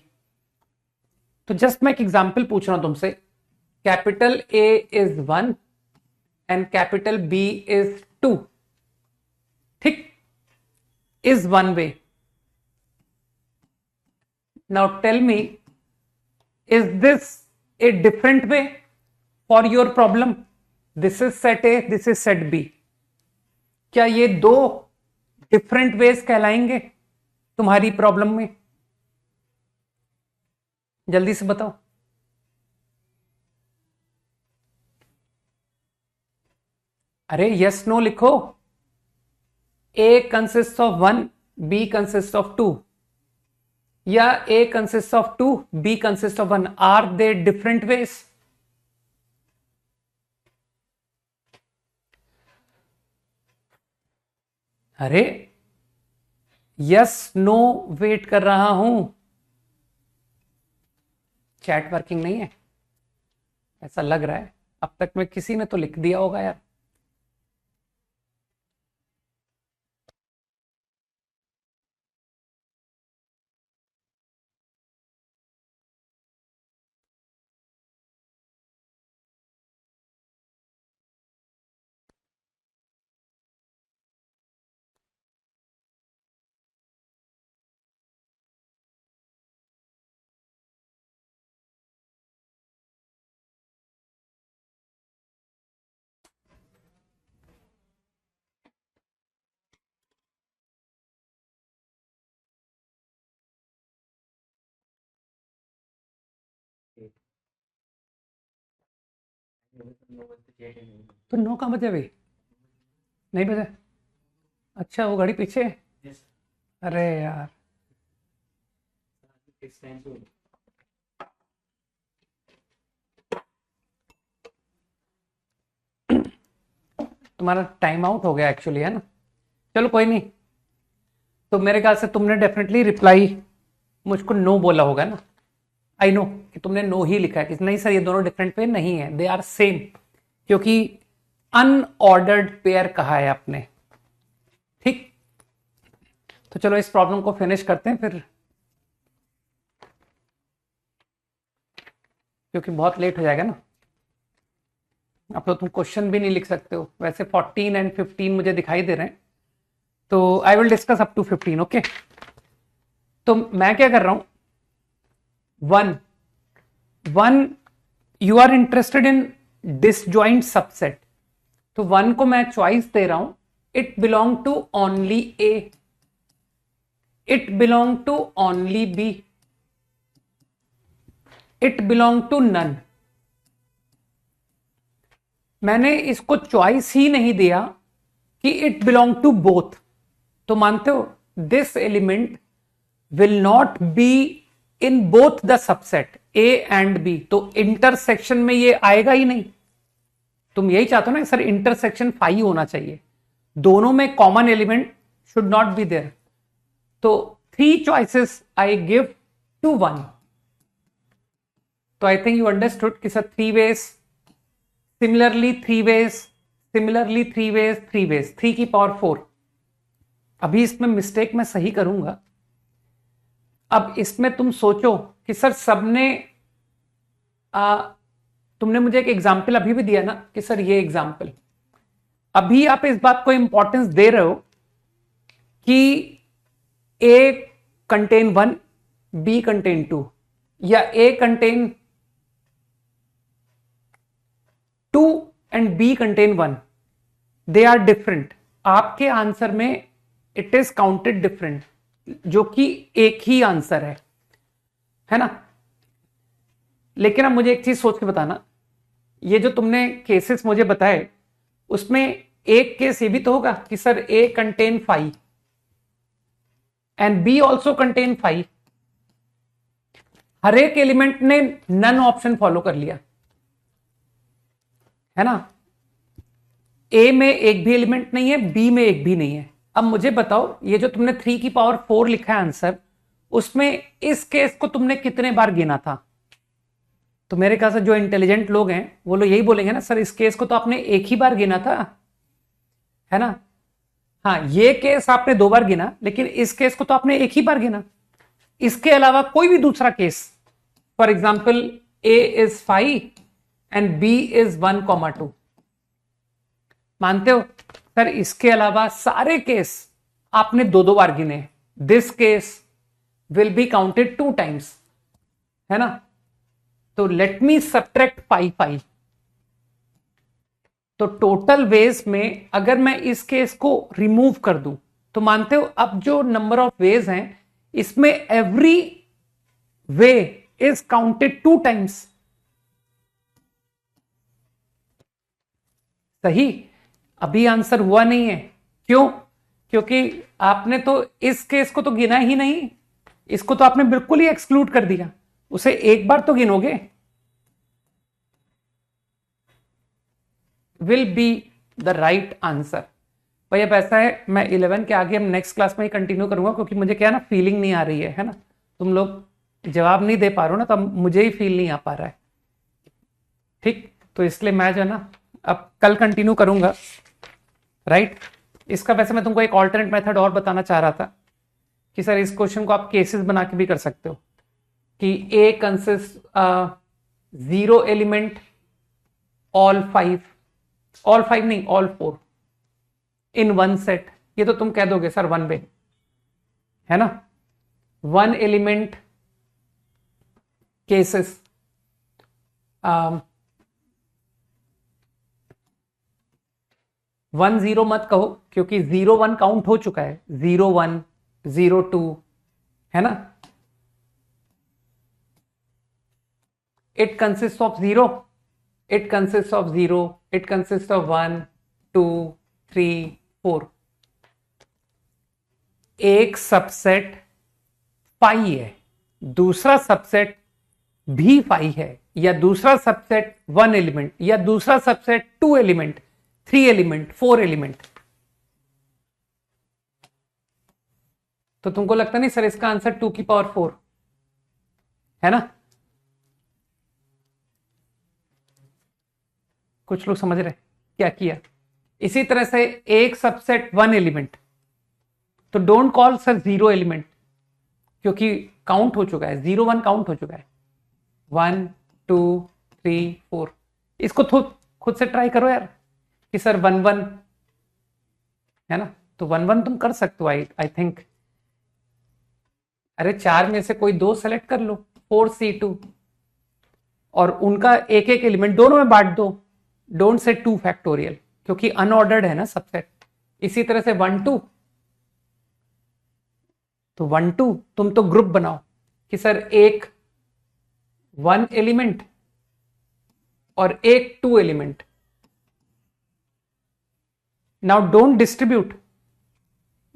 तो जस्ट मैं एक एग्जांपल पूछ रहा हूं तुमसे, capital A is 1 and capital B is 2। ठीक, is one way. Now tell me, is this a different way for your problem? This is set A, this is set B। क्या ये दो डिफरेंट वेज कहलाएंगे तुम्हारी प्रॉब्लम में? जल्दी से बताओ। अरे यस नो लिखो। A consists of 1, B consists of 2, या A consists of 2, B consists of 1। Are they different ways? अरे यस नो वेट कर रहा हूं, चैट वर्किंग नहीं है ऐसा लग रहा है। अब तक में किसी ने तो लिख दिया होगा यार। तो 9 कहाँ बजे अभी? नहीं बजे? अच्छा, वो घड़ी पीछे है? अरे यार, तुम्हारा टाइम आउट हो गया एक्चुअली, है ना? चलो कोई नहीं। तो मेरे ख्याल से तुमने डेफिनेटली रिप्लाई मुझको नो बोला होगा ना। आई नो कि तुमने नो ही लिखा है कि नहीं सर ये दोनों डिफरेंट पेयर नहीं है, दे आर सेम, क्योंकि अनऑर्डर्ड पेयर कहा है आपने। ठीक, तो चलो इस प्रॉब्लम को फिनिश करते हैं फिर, क्योंकि बहुत लेट हो जाएगा ना। अब तो तुम क्वेश्चन भी नहीं लिख सकते हो। वैसे 14 एंड 15 मुझे दिखाई दे रहे हैं, तो I will discuss up to 15। Okay, तो मैं क्या कर रहा हूं, when you are interested in disjoint subset, तो वन को मैं चॉइस दे रहा हूं, it belong to only A, it belong to only B, it belong to none. मैंने इसको चॉइस ही नहीं दिया कि इट बिलोंग टू बोथ। तो मानते हो this element will not be in both the subset A and B, तो इंटरसेक्शन में ये आएगा ही नहीं। तुम यही चाहते हो ना सर इंटरसेक्शन फाई होना चाहिए, दोनों में common element should not be there. तो 3 चॉइसेस आई गिव टू 1। तो आई थिंक यू अंडरस्टूड कि sir 3 ways, similarly 3 ways, similarly 3 ways, 3 ways, 3 की पावर 4। अभी इसमें मिस्टेक मैं सही करूंगा। अब इसमें तुम सोचो कि सर सबने तुमने मुझे एक एग्जाम्पल अभी भी दिया ना कि सर ये एग्जाम्पल, अभी आप इस बात को इंपॉर्टेंस दे रहे हो कि ए कंटेन 1, बी कंटेन 2, या A contain 2 and B contain 1, they are different. आपके आंसर में इट इज काउंटेड डिफरेंट, जो कि एक ही आंसर है ना। लेकिन अब मुझे एक चीज सोच के बताना, ये जो तुमने केसेस मुझे बताए उसमें एक केस ये भी तो होगा कि sir A contain 5 and B also contain 5। हर एक एलिमेंट ने नन ऑप्शन फॉलो कर लिया, है ना। ए में एक भी एलिमेंट नहीं है, बी में एक भी नहीं है। अब मुझे बताओ ये जो तुमने 3 की पावर 4 लिखा है आंसर, उसमें इस केस को तुमने कितने बार गिना था? तो मेरे ख्याल से जो इंटेलिजेंट लोग हैं वो लोग यही बोलेंगे ना सर इस केस को तो आपने एक ही बार गिना था, है ना। हाँ, ये केस आपने 2 बार गिना, लेकिन इस केस को तो आपने एक ही बार गिना। इसके अलावा कोई भी दूसरा case, for example A is 5 and B is 1,2, मानते हो सर इसके अलावा सारे केस आपने 2-2 बार गिने, this case will be counted 2 times, है ना। तो लेट मी सब्ट्रैक्ट 5 तो टोटल वेज में अगर मैं इस केस को रिमूव कर दूं तो मानते हो अब जो नंबर ऑफ वेज हैं इसमें every way is counted 2 times. सही, अभी आंसर हुआ नहीं है। क्यों? क्योंकि आपने तो इस केस को तो गिना ही नहीं, इसको तो आपने बिल्कुल ही एक्सक्लूड कर दिया, उसे एक बार तो गिनोगे। Will be the right answer. भाई अब ऐसा है, मैं 11 के आगे हम नेक्स्ट क्लास में ही कंटिन्यू करूंगा, क्योंकि मुझे क्या ना फीलिंग नहीं आ रही है ना। तुम लोग जवाब नहीं दे पा रहे हो ना, तो मुझे ही फील नहीं आ पा रहा है। ठीक, तो इसलिए मैं जो है ना अब कल कंटिन्यू करूंगा, राइट। इसका वैसे मैं तुमको एक ऑल्टरनेट मेथड और बताना चाह रहा था कि सर इस क्वेश्चन को आप केसेस बना के भी कर सकते हो कि ए कंसिस्ट 0 एलिमेंट ऑल 5 नहीं ऑल 4 इन 1 सेट। ये तो तुम कह दोगे सर 1 वे, है ना। 1 एलिमेंट केसेस, 1 0 मत कहो क्योंकि 0 1 काउंट हो चुका है, 0 1 0 2, है ना। It consist of 0 It consists of 0, it consists of 1, 2, 3, 4. एक सबसेट फाई है, दूसरा सबसेट भी फाई है, या दूसरा सबसेट 1 एलिमेंट, या दूसरा सबसेट 2 एलिमेंट, 3 एलिमेंट, 4 एलिमेंट। तो तुमको लगता नहीं सर इसका आंसर 2 की पावर 4 है ना? कुछ लोग समझ रहे क्या किया? इसी तरह से एक सबसेट 1 एलिमेंट, तो डोंट कॉल सर 0 एलिमेंट, क्योंकि काउंट हो चुका है, 0 1 काउंट हो चुका है। 1 2 3 4, इसको खुद से ट्राई करो यार कि सर 1 1 है ना, तो 1 1 तुम कर सकते हो आई थिंक। अरे 4 में से कोई 2 सेलेक्ट कर लो, 4 C2, और उनका एक एक एलिमेंट दोनों में बांट दो। डोंट से 2 फैक्टोरियल, क्योंकि अनऑर्डर्ड है ना सबसेट। इसी तरह से 1 2, तो 1 2 तुम तो ग्रुप बनाओ कि सर एक 1 एलिमेंट और एक 2 element. Now don't distribute,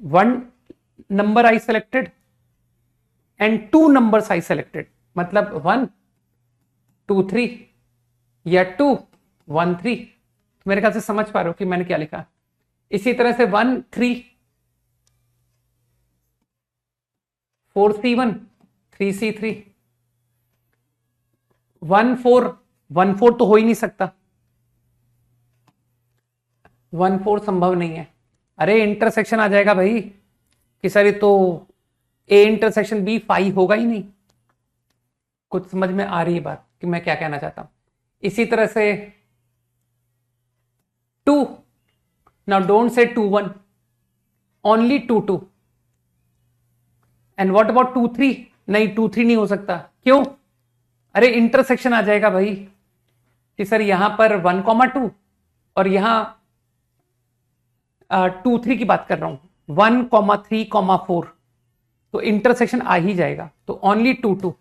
1 number I selected and 2 numbers I selected, मतलब 1 2 3 या 2 1 3। मेरे ख्याल से समझ पा रहे हो कि मैंने क्या लिखा। इसी तरह से 1 3 4 C1 3 C3, 1 4 1 4 तो हो ही नहीं सकता, 1 4 संभव नहीं है। अरे इंटरसेक्शन आ जाएगा भाई कि सर ये तो ए इंटरसेक्शन बी फाई होगा ही नहीं। कुछ समझ में आ रही है बात कि मैं क्या कहना चाहता हूं? इसी तरह से 2, now don't say 2 1, only 2 2। And what about 2 3? नहीं 2 3 नहीं हो सकता, क्यों? अरे इंटरसेक्शन आ जाएगा भाई कि सर यहां पर 1 2 और यहां 2 3 की बात कर रहा हूं, 1 3 4, तो इंटरसेक्शन आ ही जाएगा। तो ओनली 2 2,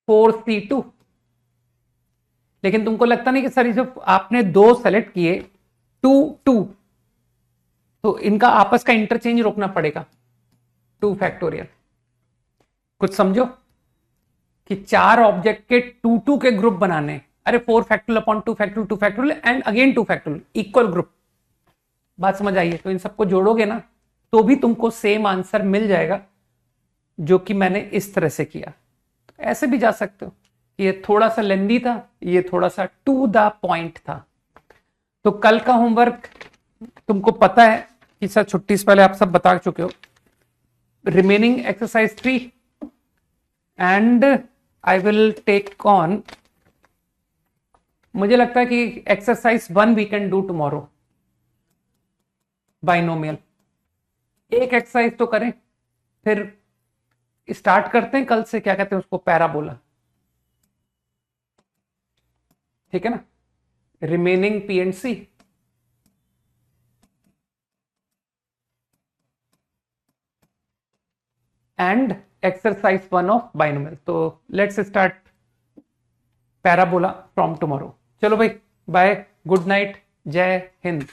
4 C2। लेकिन तुमको लगता नहीं कि सर जो आपने 2 सेलेक्ट किए 2 2, तो इनका आपस का इंटरचेंज रोकना पड़ेगा, 2 फैक्टोरियल। कुछ समझो कि 4 ऑब्जेक्ट के 2 2 के ग्रुप बनाने, अरे 4 factorial upon 2 factorial 2 factorial and again 2 factorial, equal group. बात समझ आई है? तो इन सबको जोड़ोगे ना तो भी तुमको सेम आंसर मिल जाएगा जो कि मैंने इस तरह से किया। तो ऐसे भी जा सकते हो। ये थोड़ा सा लेंदी था, ये थोड़ा सा टू द पॉइंट था। तो कल का होमवर्क तुमको पता है कि सर छुट्टी से पहले आप सब बता चुके हो। Remaining exercise 3 and I will take on, मुझे लगता है कि exercise 1 we can do tomorrow, binomial. एक एक्सरसाइज तो करें, फिर स्टार्ट करते हैं कल से, क्या कहते हैं उसको, पैराबोला। ठीक है ना? Remaining PNC and exercise 1 of binomial. तो let's start parabola from tomorrow. चलो भाई, बाय, गुड नाइट, जय हिंद।